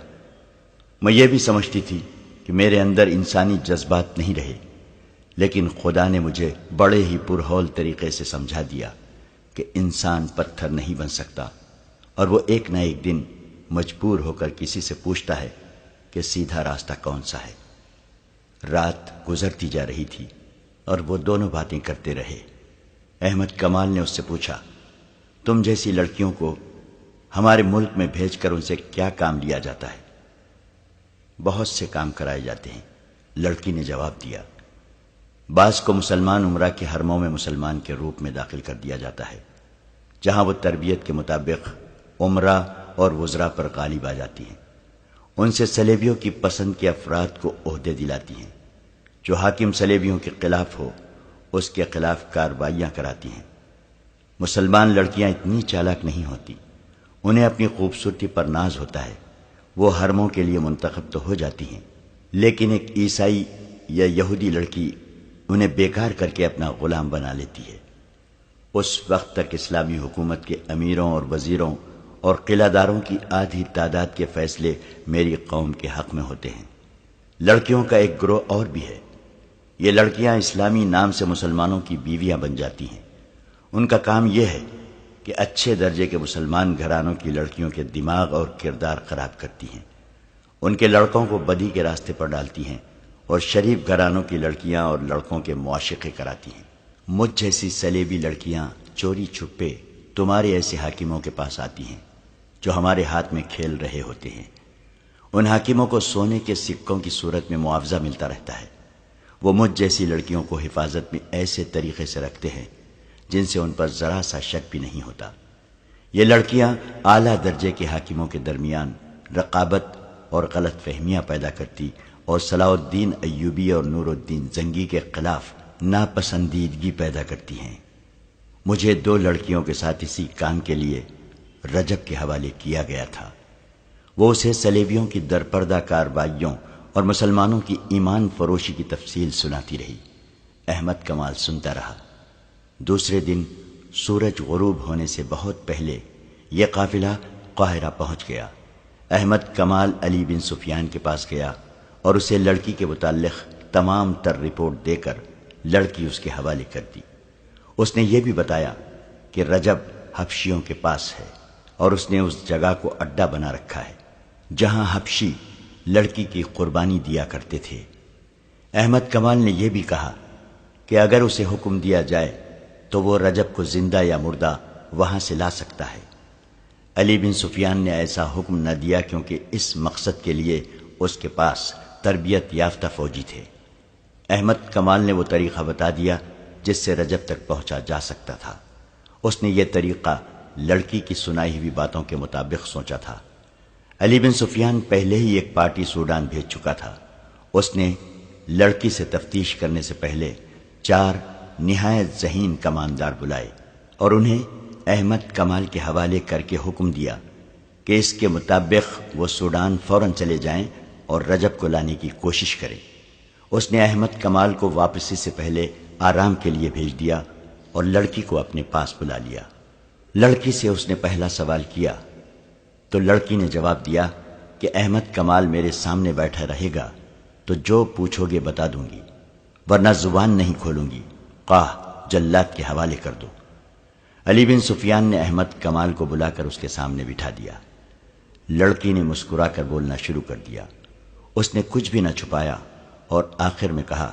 میں یہ بھی سمجھتی تھی کہ میرے اندر انسانی جذبات نہیں رہے، لیکن خدا نے مجھے بڑے ہی پرہول طریقے سے سمجھا دیا کہ انسان پتھر نہیں بن سکتا، اور وہ ایک نہ ایک دن مجبور ہو کر کسی سے پوچھتا ہے کہ سیدھا راستہ کون سا ہے۔ رات گزرتی جا رہی تھی اور وہ دونوں باتیں کرتے رہے۔ احمد کمال نے اس سے پوچھا، تم جیسی لڑکیوں کو ہمارے ملک میں بھیج کر ان سے کیا کام لیا جاتا ہے؟ بہت سے کام کرائے جاتے ہیں، لڑکی نے جواب دیا۔ بعض کو مسلمان عمرہ کے حرموں میں مسلمان کے روپ میں داخل کر دیا جاتا ہے، جہاں وہ تربیت کے مطابق عمرہ اور وزراء پر غالب آ جاتی ہیں۔ ان سے صلیبیوں کی پسند کے افراد کو عہدے دلاتی ہیں۔ جو حاکم صلیبیوں کے خلاف ہو اس کے خلاف کارروائیاں کراتی ہیں۔ مسلمان لڑکیاں اتنی چالاک نہیں ہوتی، انہیں اپنی خوبصورتی پر ناز ہوتا ہے۔ وہ حرموں کے لیے منتخب تو ہو جاتی ہیں، لیکن ایک عیسائی یا یہودی لڑکی انہیں بیکار کر کے اپنا غلام بنا لیتی ہے۔ اس وقت تک اسلامی حکومت کے امیروں اور وزیروں اور قلعہ داروں کی آدھی تعداد کے فیصلے میری قوم کے حق میں ہوتے ہیں۔ لڑکیوں کا ایک گروہ اور بھی ہے۔ یہ لڑکیاں اسلامی نام سے مسلمانوں کی بیویاں بن جاتی ہیں۔ ان کا کام یہ ہے کہ اچھے درجے کے مسلمان گھرانوں کی لڑکیوں کے دماغ اور کردار خراب کرتی ہیں، ان کے لڑکوں کو بدی کے راستے پر ڈالتی ہیں اور شریف گھرانوں کی لڑکیاں اور لڑکوں کے معاشقے کراتی ہیں۔ مجھ جیسی سلیبی لڑکیاں چوری چھپے تمہارے ایسے حاکموں کے پاس آتی ہیں جو ہمارے ہاتھ میں کھیل رہے ہوتے ہیں۔ ان حاکموں کو سونے کے سکوں کی صورت میں معاوضہ ملتا رہتا ہے۔ وہ مجھ جیسی لڑکیوں کو حفاظت میں ایسے طریقے سے رکھتے ہیں جن سے ان پر ذرا سا شک بھی نہیں ہوتا۔ یہ لڑکیاں اعلیٰ درجے کے حاکموں کے درمیان رقابت اور غلط فہمیاں پیدا کرتی اور صلاح الدین ایوبی اور نور الدین زنگی کے خلاف ناپسندیدگی پیدا کرتی ہیں۔ مجھے 2 لڑکیوں کے ساتھ اسی کام کے لیے رجب کے حوالے کیا گیا تھا۔ وہ اسے صلیبیوں کی درپردہ کارروائیوں اور مسلمانوں کی ایمان فروشی کی تفصیل سناتی رہی۔ احمد کمال سنتا رہا۔ دوسرے دن سورج غروب ہونے سے بہت پہلے یہ قافلہ قاہرہ پہنچ گیا۔ احمد کمال علی بن سفیان کے پاس گیا اور اسے لڑکی کے متعلق تمام تر رپورٹ دے کر لڑکی اس کے حوالے کر دی۔ اس نے یہ بھی بتایا کہ رجب حبشیوں کے پاس ہے اور اس نے اس جگہ کو اڈا بنا رکھا ہے جہاں حبشی لڑکی کی قربانی دیا کرتے تھے۔ احمد کمال نے یہ بھی کہا کہ اگر اسے حکم دیا جائے تو وہ رجب کو زندہ یا مردہ وہاں سے لا سکتا ہے۔ علی بن سفیان نے ایسا حکم نہ دیا کیونکہ اس مقصد کے لیے اس کے پاس تربیت یافتہ فوجی تھے۔ احمد کمال نے وہ طریقہ بتا دیا جس سے رجب تک پہنچا جا سکتا تھا۔ اس نے یہ طریقہ لڑکی کی سنائی ہوئی باتوں کے مطابق سوچا تھا۔ علی بن سفیان پہلے ہی ایک پارٹی سوڈان بھیج چکا تھا۔ اس نے لڑکی سے تفتیش کرنے سے پہلے 4 نہایت ذہین کماندار بلائے اور انہیں احمد کمال کے حوالے کر کے حکم دیا کہ اس کے مطابق وہ سوڈان فوراً چلے جائیں اور رجب کو لانے کی کوشش کریں۔ اس نے احمد کمال کو واپسی سے پہلے آرام کے لیے بھیج دیا اور لڑکی کو اپنے پاس بلا لیا۔ لڑکی سے اس نے پہلا سوال کیا تو لڑکی نے جواب دیا کہ احمد کمال میرے سامنے بیٹھا رہے گا تو جو پوچھو گے بتا دوں گی، ورنہ زبان نہیں کھولوں گی، قاہ جلات کے حوالے کر دو۔ علی بن سفیان نے احمد کمال کو بلا کر اس کے سامنے بٹھا دیا۔ لڑکی نے مسکرا کر بولنا شروع کر دیا۔ اس نے کچھ بھی نہ چھپایا اور آخر میں کہا،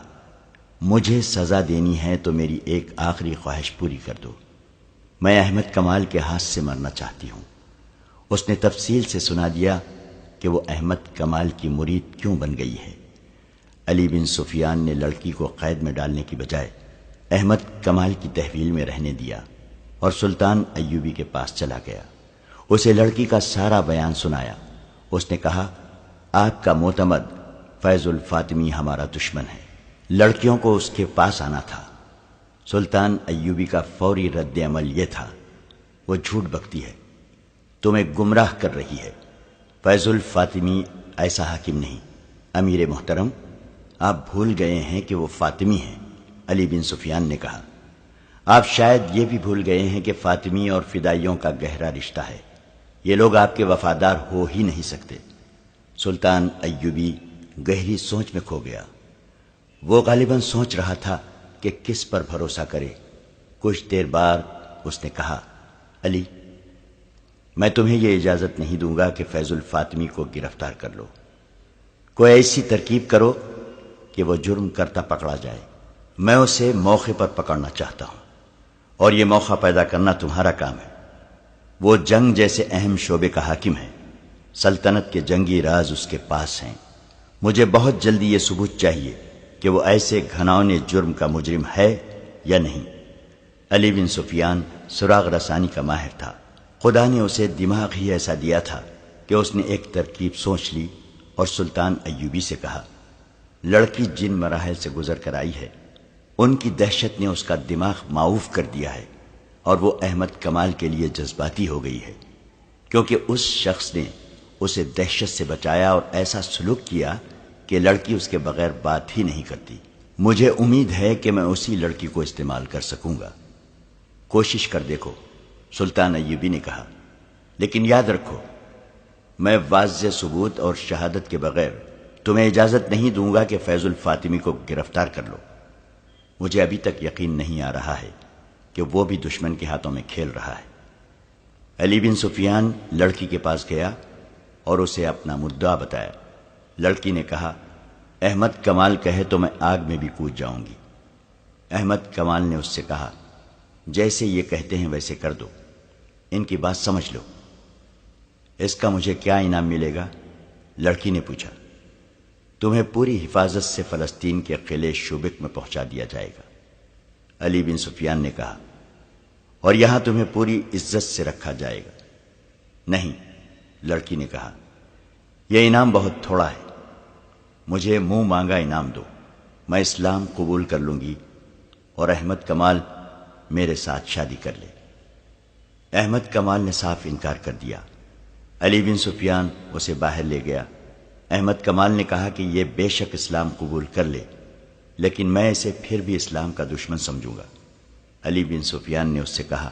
مجھے سزا دینی ہے تو میری ایک آخری خواہش پوری کر دو۔ میں احمد کمال کے ہاتھ سے مرنا چاہتی ہوں۔ اس نے تفصیل سے سنا دیا کہ وہ احمد کمال کی مرید کیوں بن گئی ہے۔ علی بن سفیان نے لڑکی کو قید میں ڈالنے کی بجائے احمد کمال کی تحویل میں رہنے دیا اور سلطان ایوبی کے پاس چلا گیا۔ اسے لڑکی کا سارا بیان سنایا۔ اس نے کہا، آپ کا معتمد فیض الفاطمی ہمارا دشمن ہے، لڑکیوں کو اس کے پاس آنا تھا۔ سلطان ایوبی کا فوری رد عمل یہ تھا، وہ جھوٹ بکتی ہے، تمہیں گمراہ کر رہی ہے۔ فیض الفاطمی ایسا حاکم نہیں۔ امیر محترم، آپ بھول گئے ہیں کہ وہ فاطمی ہیں۔ علی بن سفیان نے کہا، آپ شاید یہ بھی بھول گئے ہیں کہ فاطمی اور فدائیوں کا گہرا رشتہ ہے، یہ لوگ آپ کے وفادار ہو ہی نہیں سکتے۔ سلطان ایوبی گہری سوچ میں کھو گیا۔ وہ غالباً سوچ رہا تھا کہ کس پر بھروسہ کرے۔ کچھ دیر بعد اس نے کہا، علی، میں تمہیں یہ اجازت نہیں دوں گا کہ فیض الفاطمی کو گرفتار کر لو۔ کوئی ایسی ترکیب کرو کہ وہ جرم کرتا پکڑا جائے۔ میں اسے موقع پر پکڑنا چاہتا ہوں اور یہ موقع پیدا کرنا تمہارا کام ہے۔ وہ جنگ جیسے اہم شعبے کا حاکم ہے، سلطنت کے جنگی راز اس کے پاس ہیں۔ مجھے بہت جلدی یہ ثبوت چاہیے کہ وہ ایسے گھناؤنے جرم کا مجرم ہے یا نہیں۔ علی بن سفیان سراغ رسانی کا ماہر تھا۔ خدا نے اسے دماغ ہی ایسا دیا تھا کہ اس نے ایک ترکیب سوچ لی اور سلطان ایوبی سے کہا، لڑکی جن مراحل سے گزر کر آئی ہے ان کی دہشت نے اس کا دماغ معوف کر دیا ہے اور وہ احمد کمال کے لیے جذباتی ہو گئی ہے، کیونکہ اس شخص نے اسے دہشت سے بچایا اور ایسا سلوک کیا کہ لڑکی اس کے بغیر بات ہی نہیں کرتی۔ مجھے امید ہے کہ میں اسی لڑکی کو استعمال کر سکوں گا۔ کوشش کر دیکھو، سلطان ایوبی نے کہا، لیکن یاد رکھو، میں واضح ثبوت اور شہادت کے بغیر تمہیں اجازت نہیں دوں گا کہ فیض الفاطمی کو گرفتار کر لو۔ مجھے ابھی تک یقین نہیں آ رہا ہے کہ وہ بھی دشمن کے ہاتھوں میں کھیل رہا ہے۔ علی بن سفیان لڑکی کے پاس گیا اور اسے اپنا مدعا بتایا۔ لڑکی نے کہا احمد کمال کہے تو میں آگ میں بھی کود جاؤں گی۔ احمد کمال نے اس سے کہا جیسے یہ کہتے ہیں ویسے کر دو، ان کی بات سمجھ لو۔ اس کا مجھے کیا انعام ملے گا؟ لڑکی نے پوچھا۔ تمہیں پوری حفاظت سے فلسطین کے قلعے شوبک میں پہنچا دیا جائے گا۔ علی بن سفیان نے کہا اور یہاں تمہیں پوری عزت سے رکھا جائے گا۔ نہیں، لڑکی نے کہا یہ انعام بہت تھوڑا ہے، مجھے منہ مانگا انعام دو، میں اسلام قبول کر لوں گی اور احمد کمال میرے ساتھ شادی کر لے۔ احمد کمال نے صاف انکار کر دیا۔ علی بن سفیان اسے باہر لے گیا۔ احمد کمال نے کہا کہ یہ بے شک اسلام قبول کر لے، لیکن میں اسے پھر بھی اسلام کا دشمن سمجھوں گا۔ علی بن سفیان نے اس سے کہا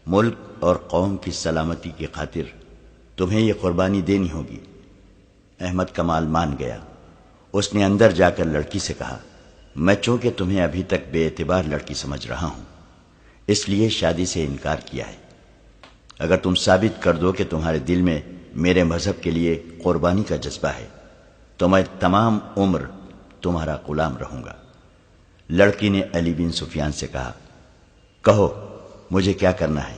ملک اور قوم کی سلامتی کی خاطر تمہیں یہ قربانی دینی ہوگی۔ احمد کمال مان گیا۔ اس نے اندر جا کر لڑکی سے کہا میں چونکہ تمہیں ابھی تک بے اعتبار لڑکی سمجھ رہا ہوں، اس لیے شادی سے انکار کیا ہے۔ اگر تم ثابت کر دو کہ تمہارے دل میں میرے مذہب کے لیے قربانی کا جذبہ ہے تو میں تمام عمر تمہارا غلام رہوں گا۔ لڑکی نے علی بن سفیان سے کہا کہو مجھے کیا کرنا ہے،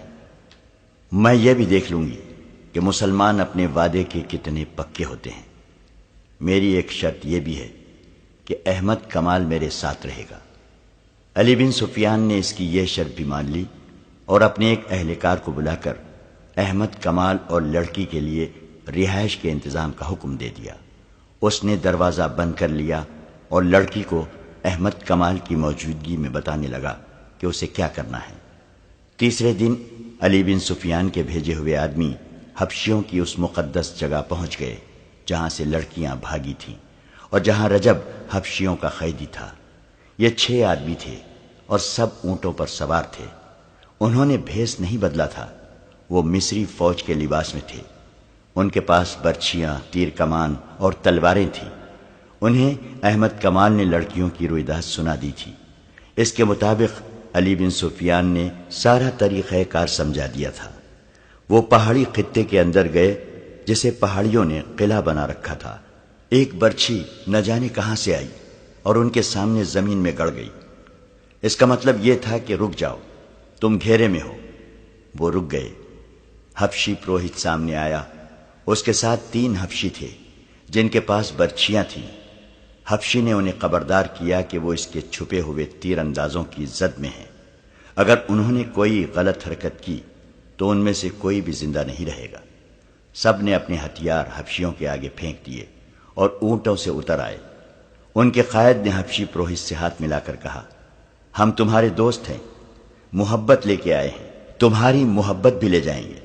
میں یہ بھی دیکھ لوں گی کہ مسلمان اپنے وعدے کے کتنے پکے ہوتے ہیں۔ میری ایک شرط یہ بھی ہے کہ احمد کمال میرے ساتھ رہے گا۔ علی بن سفیان نے اس کی یہ شرط بھی مان لی اور اپنے ایک اہلکار کو بلا کر احمد کمال اور لڑکی کے لیے رہائش کے انتظام کا حکم دے دیا۔ اس نے دروازہ بند کر لیا اور لڑکی کو احمد کمال کی موجودگی میں بتانے لگا کہ اسے کیا کرنا ہے۔ تیسرے دن علی بن سفیان کے بھیجے ہوئے آدمی حبشیوں کی اس مقدس جگہ پہنچ گئے جہاں سے لڑکیاں بھاگی تھیں اور جہاں رجب حبشیوں کا قیدی تھا۔ یہ 6 آدمی تھے اور سب اونٹوں پر سوار تھے۔ انہوں نے بھیس نہیں بدلا تھا، وہ مصری فوج کے لباس میں تھے۔ ان کے پاس برچھیاں، تیر کمان اور تلواریں تھیں۔ انہیں احمد کمال نے لڑکیوں کی رویداد سنا دی تھی۔ اس کے مطابق علی بن سفیان نے سارا طریقہ کار سمجھا دیا تھا۔ وہ پہاڑی خطے کے اندر گئے جسے پہاڑیوں نے قلعہ بنا رکھا تھا۔ ایک برچھی نہ جانے کہاں سے آئی اور ان کے سامنے زمین میں گڑ گئی۔ اس کا مطلب یہ تھا کہ رک جاؤ، تم گھیرے میں ہو۔ وہ رک گئے۔ حبشی پروہت سامنے آیا، اس کے ساتھ 3 حبشی تھے جن کے پاس برچھیاں تھیں۔ حبشی نے انہیں خبردار کیا کہ وہ اس کے چھپے ہوئے تیر اندازوں کی زد میں ہیں۔ اگر انہوں نے کوئی غلط حرکت کی تو ان میں سے کوئی بھی زندہ نہیں رہے گا۔ سب نے اپنے ہتھیار حبشیوں کے آگے پھینک دیے اور اونٹوں سے اتر آئے۔ ان کے قائد نے حبشی پروہت سے ہاتھ ملا کر کہا ہم تمہارے دوست ہیں، محبت لے کے آئے ہیں، تمہاری محبت بھی لے جائیں گے۔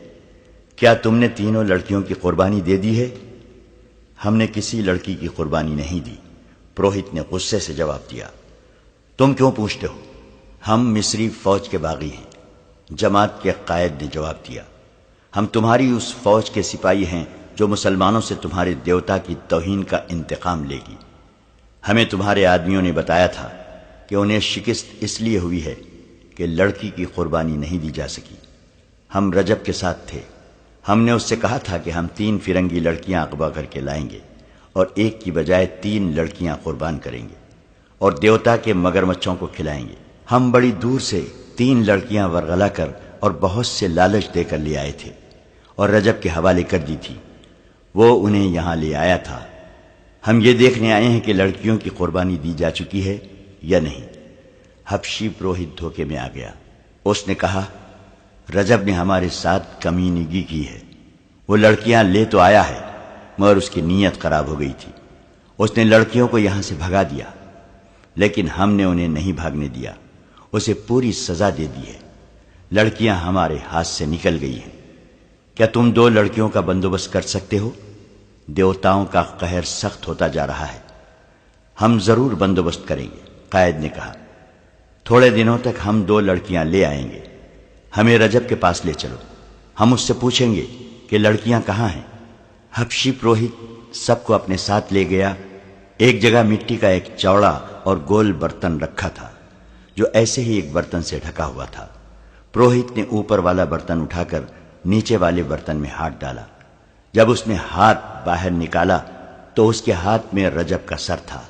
کیا تم نے تینوں لڑکیوں کی قربانی دے دی ہے؟ ہم نے کسی لڑکی کی قربانی نہیں دی، پروہت نے غصے سے جواب دیا۔ تم کیوں پوچھتے ہو؟ ہم مصری فوج کے باغی ہیں، جماعت کے قائد نے جواب دیا۔ ہم تمہاری اس فوج کے سپاہی ہیں جو مسلمانوں سے تمہارے دیوتا کی توہین کا انتقام لے گی۔ ہمیں تمہارے آدمیوں نے بتایا تھا کہ انہیں شکست اس لیے ہوئی ہے کہ لڑکی کی قربانی نہیں دی جا سکی۔ ہم رجب کے ساتھ تھے، ہم نے اس سے کہا تھا کہ ہم 3 فرنگی لڑکیاں اغوا کر کے لائیں گے اور ایک کی بجائے 3 لڑکیاں قربان کریں گے اور دیوتا کے مگرمچھوں کو کھلائیں گے۔ ہم بڑی دور سے 3 لڑکیاں ورغلا کر اور بہت سے لالچ دے کر لے آئے تھے اور رجب کے حوالے کر دی تھی، وہ انہیں یہاں لے آیا تھا۔ ہم یہ دیکھنے آئے ہیں کہ لڑکیوں کی قربانی دی جا چکی ہے یا نہیں۔ حبشی پروہت دھوکے میں آ گیا۔ اس نے کہا رجب نے ہمارے ساتھ کمینگی کی ہے، وہ لڑکیاں لے تو آیا ہے مگر اس کی نیت خراب ہو گئی تھی۔ اس نے لڑکیوں کو یہاں سے بھگا دیا، لیکن ہم نے انہیں نہیں بھاگنے دیا، اسے پوری سزا دے دی ہے۔ لڑکیاں ہمارے ہاتھ سے نکل گئی ہیں۔ کیا تم 2 لڑکیوں کا بندوبست کر سکتے ہو؟ دیوتاؤں کا قہر سخت ہوتا جا رہا ہے۔ ہم ضرور بندوبست کریں گے، قائد نے کہا۔ تھوڑے دنوں تک ہم 2 لڑکیاں لے آئیں گے، ہمیں رجب کے پاس لے چلو، ہم اس سے پوچھیں گے کہ لڑکیاں کہاں ہیں۔ حبشی پروہت سب کو اپنے ساتھ لے گیا۔ ایک جگہ مٹی کا ایک چوڑا اور گول برتن رکھا تھا جو ایسے ہی ایک برتن سے ڈھکا ہوا تھا۔ پروہت نے اوپر والا برتن اٹھا کر نیچے والے برتن میں ہاتھ ڈالا۔ جب اس نے ہاتھ باہر نکالا تو اس کے ہاتھ میں رجب کا سر تھا۔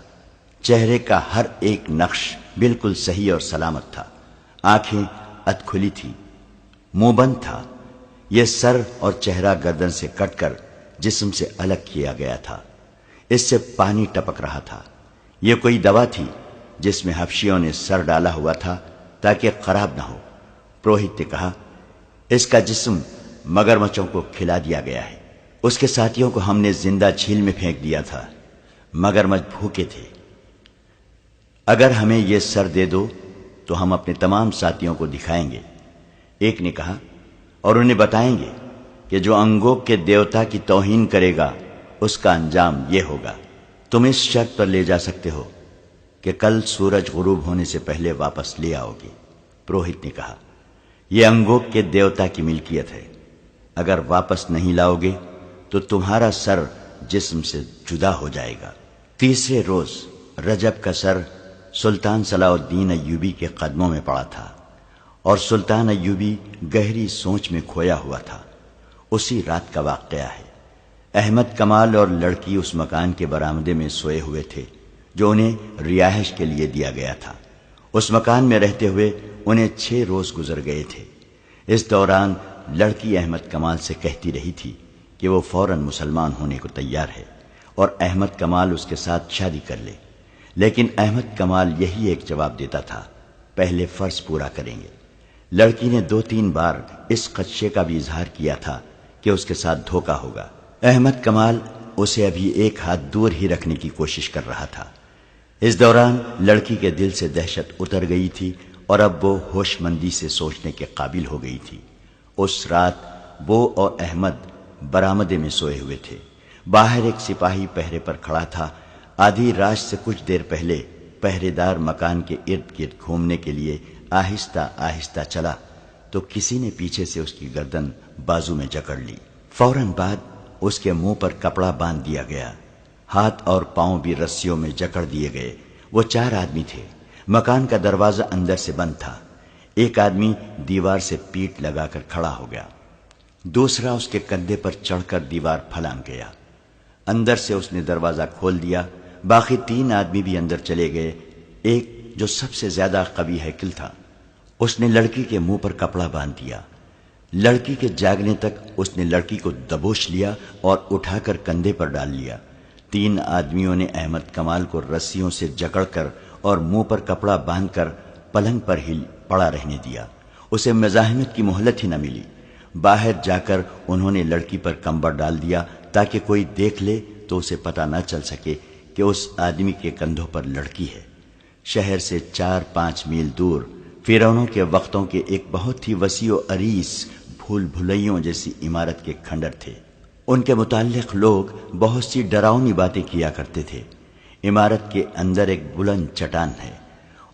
چہرے کا ہر ایک نقش بالکل صحیح اور سلامت تھا۔ آنکھیں اد کھلی تھی، منہ بند تھا۔ یہ سر اور چہرہ گردن سے کٹ کر جسم سے الگ کیا گیا تھا۔ اس سے پانی ٹپک رہا تھا۔ یہ کوئی دوا تھی جس میں حبشیوں نے سر ڈالا ہوا تھا تاکہ خراب نہ ہو۔ پروہت نے کہا، اس کا جسم مگرمچھوں کو کھلا دیا گیا ہے۔ اس کے ساتھیوں کو ہم نے زندہ جھیل میں پھینک دیا تھا۔ مگرمچھ بھوکے تھے۔ اگر ہمیں یہ سر دے دو تو ہم اپنے تمام ساتھیوں کو دکھائیں گے۔ ایک نے کہا، اور انہیں بتائیں گے کہ جو انگوک کے دیوتا کی توہین کرے گا اس کا انجام یہ ہوگا۔ تم اس شرط پر لے جا سکتے ہو کہ کل سورج غروب ہونے سے پہلے واپس لے آؤ گے۔ پروہت نے کہا، یہ انگوک کے دیوتا کی ملکیت ہے، اگر واپس نہیں لاؤ گے تو تمہارا سر جسم سے جدا ہو جائے گا۔ تیسرے روز رجب کا سر سلطان صلاح الدین ایوبی کے قدموں میں پڑا تھا، اور سلطان ایوبی گہری سوچ میں کھویا ہوا تھا۔ اسی رات کا واقعہ ہے۔ احمد کمال اور لڑکی اس مکان کے برآمدے میں سوئے ہوئے تھے جو انہیں رہائش کے لیے دیا گیا تھا۔ اس مکان میں رہتے ہوئے انہیں 6 روز گزر گئے تھے۔ اس دوران لڑکی احمد کمال سے کہتی رہی تھی کہ وہ فوراً مسلمان ہونے کو تیار ہے اور احمد کمال اس کے ساتھ شادی کر لے، لیکن احمد کمال یہی ایک جواب دیتا تھا، پہلے فرض پورا کریں گے۔ لڑکی نے 2-3 بار اس خدشے کا بھی اظہار کیا تھا کہ اس کے ساتھ دھوکا ہوگا۔ احمد کمال اسے ابھی ایک ہاتھ دور ہی رکھنے کی کوشش کر رہا تھا۔ اس دوران لڑکی کے دل سے دہشت اتر گئی تھی اور اب وہ ہوش مندی سے سوچنے کے قابل ہو گئی تھی۔ اس رات وہ اور احمد برآمدے میں سوئے ہوئے تھے۔ باہر ایک سپاہی پہرے پر کھڑا تھا۔ آدھی رات سے کچھ دیر پہلے پہرے دار مکان کے ارد گرد گھومنے کے لیے آہستہ آہستہ چلا تو کسی نے پیچھے سے اس کی گردن بازو میں جکڑ لی۔ فوراً بعد اس کے منہ پر کپڑا باندھ دیا گیا۔ ہاتھ اور پاؤں بھی رسیوں میں جکڑ دیے گئے۔ وہ 4 آدمی تھے۔ مکان کا دروازہ اندر سے بند تھا۔ ایک آدمی دیوار سے پیٹ لگا کر کھڑا ہو گیا، دوسرا اس کے کندھے پر چڑھ کر دیوار پھلانگ گیا۔ اندر سے اس نے دروازہ کھول دیا۔ باقی 3 آدمی بھی اندر چلے گئے۔ ایک جو سب سے زیادہ قوی ہیکل تھا، اس نے لڑکی کے منہ پر کپڑا باندھ دیا۔ لڑکی کے جاگنے تک اس نے لڑکی کو دبوچ لیا اور اٹھا کر کندھے پر ڈال لیا۔ 3 آدمیوں نے احمد کمال کو رسیوں سے جکڑ کر اور منہ پر کپڑا باندھ کر پلنگ پر ہی پڑا رہنے دیا۔ اسے مزاحمت کی مہلت ہی نہ ملی۔ باہر جا کر انہوں نے لڑکی پر کمبر ڈال دیا تاکہ کوئی دیکھ لے تو اسے پتہ نہ چل سکے کہ اس آدمی کے کندھوں پر لڑکی ہے۔ شہر سے 4-5 میل دور فرعونوں کے وقتوں کے ایک بہت ہی وسیع و عریض بھول بھلیوں جیسی عمارت کے کھنڈر تھے۔ ان کے متعلق لوگ بہت سی ڈراؤنی باتیں کیا کرتے تھے۔ عمارت کے اندر ایک بلند چٹان ہے۔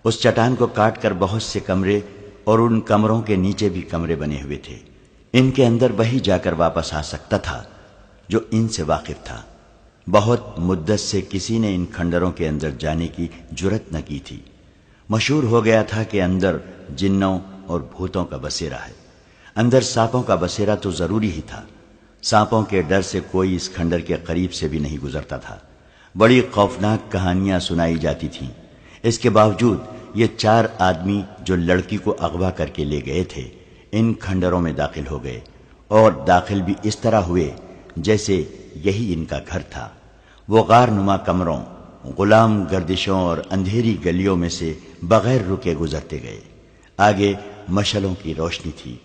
اس چٹان کو کاٹ کر بہت سے کمرے اور ان کمروں کے نیچے بھی کمرے بنے ہوئے تھے۔ ان کے اندر وہی جا کر واپس آ سکتا تھا جو ان سے واقف تھا۔ بہت مدت سے کسی نے ان کھنڈروں کے اندر جانے کی جرت نہ کی تھی۔ مشہور ہو گیا تھا کہ اندر جنوں اور بھوتوں کا بسیرا ہے۔ اندر سانپوں کا بسیرا تو ضروری ہی تھا۔ سانپوں کے ڈر سے کوئی اس کھنڈر کے قریب سے بھی نہیں گزرتا تھا۔ بڑی خوفناک کہانیاں سنائی جاتی تھیں۔ اس کے باوجود یہ 4 آدمی جو لڑکی کو اغوا کر کے لے گئے تھے ان کھنڈروں میں داخل ہو گئے، اور داخل بھی اس طرح ہوئے جیسے یہی ان کا گھر تھا۔ وہ غار نما کمروں، غلام گردشوں اور اندھیری گلیوں میں سے بغیر رکے گزرتے گئے۔ آگے مشلوں کی روشنی تھی۔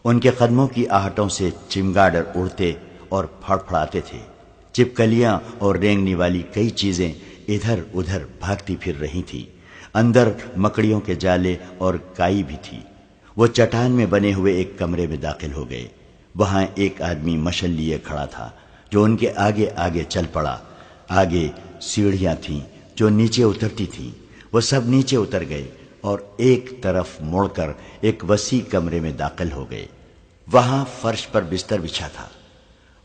ان کے قدموں کی آہٹوں سے چمگاڈر اڑتے اور پھڑ پھڑاتے تھے۔ چپکلیاں اور رینگنے والی کئی چیزیں ادھر ادھر بھاگتی پھر رہی تھیں۔ اندر مکڑیوں کے جالے اور کائی بھی تھی۔ وہ چٹان میں بنے ہوئے ایک کمرے میں داخل ہو گئے۔ وہاں ایک آدمی مشل لیے کھڑا تھا جو ان کے آگے آگے چل پڑا۔ آگے سیڑھیاں تھیں جو نیچے اترتی تھیں۔ وہ سب نیچے اتر گئے اور ایک طرف مڑ کر ایک وسیع کمرے میں داخل ہو گئے۔ وہاں فرش پر بستر بچھا تھا۔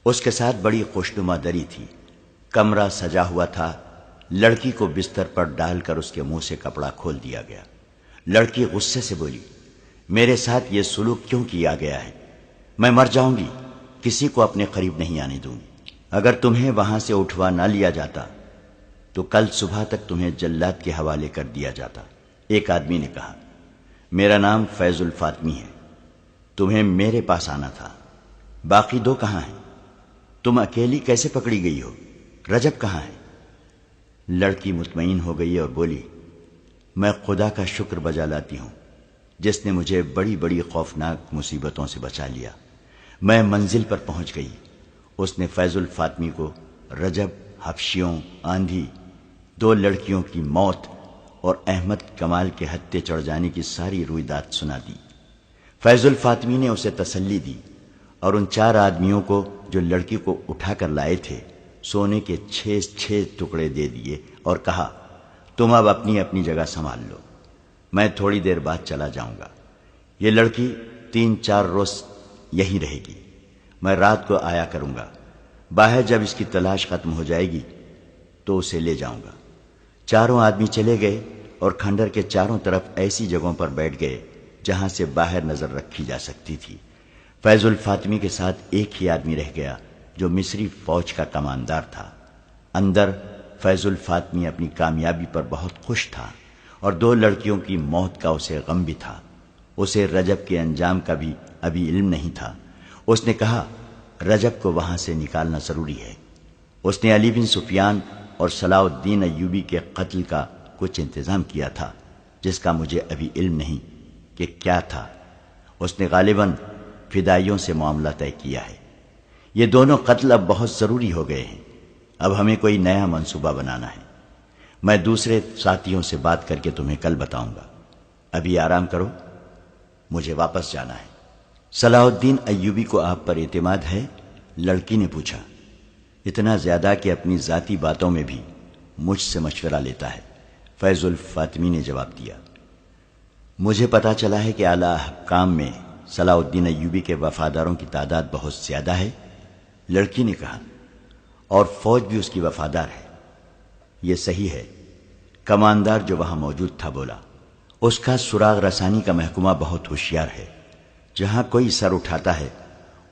اس کے ساتھ بڑی خوشنما دری تھی۔ کمرہ سجا ہوا تھا۔ لڑکی کو بستر پر ڈال کر اس کے منہ سے کپڑا کھول دیا گیا۔ لڑکی غصے سے بولی، میرے ساتھ یہ سلوک کیوں کیا گیا ہے؟ میں مر جاؤں گی، کسی کو اپنے قریب نہیں آنے دوں گی۔ اگر تمہیں وہاں سے اٹھوا نہ لیا جاتا تو کل صبح تک تمہیں جلاد کے حوالے کر دیا جاتا۔ ایک آدمی نے کہا، میرا نام فیض الفاطمی ہے، تمہیں میرے پاس آنا تھا، باقی دو کہاں ہیں؟ تم اکیلی کیسے پکڑی گئی ہو؟ رجب کہاں ہے؟ لڑکی مطمئن ہو گئی اور بولی، میں خدا کا شکر بجا لاتی ہوں جس نے مجھے بڑی بڑی خوفناک مصیبتوں سے بچا لیا۔ میں منزل پر پہنچ گئی۔ اس نے فیض الفاطمی کو رجب، حبشیوں، آندھی، دو لڑکیوں کی موت اور احمد کمال کے ہتھے چڑھ جانے کی ساری رویداد سنا دی۔ فیض الفاطمی نے اسے تسلی دی اور ان 4 آدمیوں کو جو لڑکی کو اٹھا کر لائے تھے سونے کے 6 ٹکڑے دے دیے اور کہا، تم اب اپنی اپنی جگہ سنبھال لو، میں تھوڑی دیر بعد چلا جاؤں گا۔ یہ لڑکی 3-4 روز یہیں رہے گی، میں رات کو آیا کروں گا، باہر جب اس کی تلاش ختم ہو جائے گی تو اسے لے جاؤں گا۔ 4 آدمی چلے گئے اور کھنڈر کے چاروں طرف ایسی جگہوں پر بیٹھ گئے جہاں سے باہر نظر رکھی جا سکتی تھی۔ فیض الفاطمی کے ساتھ ایک ہی آدمی رہ گیا جو مصری فوج کا کماندار تھا۔ اندر فیض الفاطمی اپنی کامیابی پر بہت خوش تھا اور 2 لڑکیوں کی موت کا اسے غم بھی تھا۔ اسے رجب کے انجام کا بھی ابھی علم نہیں تھا۔ اس نے کہا، رجب کو وہاں سے نکالنا ضروری ہے۔ اس نے علی بن سفیان اور صلاح الدین ایوبی کے قتل کا کچھ انتظام کیا تھا جس کا مجھے ابھی علم نہیں کہ کیا تھا۔ اس نے غالباً فدائیوں سے معاملہ طے کیا ہے۔ یہ دونوں قتل اب بہت ضروری ہو گئے ہیں۔ اب ہمیں کوئی نیا منصوبہ بنانا ہے۔ میں دوسرے ساتھیوں سے بات کر کے تمہیں کل بتاؤں گا۔ ابھی آرام کرو، مجھے واپس جانا ہے۔ صلاح الدین ایوبی کو آپ پر اعتماد ہے؟ لڑکی نے پوچھا۔ اتنا زیادہ کہ اپنی ذاتی باتوں میں بھی مجھ سے مشورہ لیتا ہے، فیض الفاطمی نے جواب دیا۔ مجھے پتا چلا ہے کہ اعلیٰ حکام میں صلاح الدین ایوبی کے وفاداروں کی تعداد بہت زیادہ ہے، لڑکی نے کہا، اور فوج بھی اس کی وفادار ہے۔ یہ صحیح ہے، کماندار جو وہاں موجود تھا بولا۔ اس کا سراغ رسانی کا محکمہ بہت ہوشیار ہے، جہاں کوئی سر اٹھاتا ہے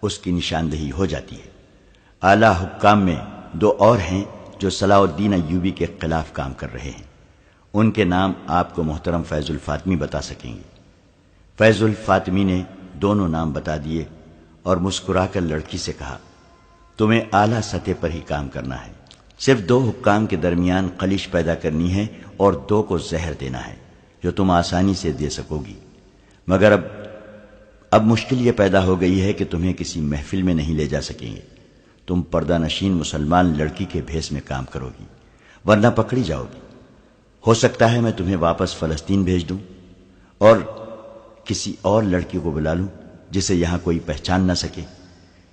اس کی نشاندہی ہو جاتی ہے۔ اعلیٰ حکام میں 2 اور ہیں جو صلاح الدین ایوبی کے خلاف کام کر رہے ہیں، ان کے نام آپ کو محترم فیض الفاطمی بتا سکیں گے۔ فیض الفاطمی نے دونوں نام بتا دیے اور مسکرا کر لڑکی سے کہا، تمہیں اعلیٰ سطح پر ہی کام کرنا ہے، صرف 2 حکام کے درمیان خلیش پیدا کرنی ہے اور 2 کو زہر دینا ہے جو تم آسانی سے دے سکو گی، مگر اب مشکل یہ پیدا ہو گئی ہے کہ تمہیں کسی محفل میں نہیں لے جا سکیں گے۔ تم پردہ نشین مسلمان لڑکی کے بھیس میں کام کرو گی، ورنہ پکڑی جاؤ گی۔ ہو سکتا ہے میں تمہیں واپس فلسطین بھیج دوں اور کسی اور لڑکی کو بلا لوں جسے یہاں کوئی پہچان نہ سکے۔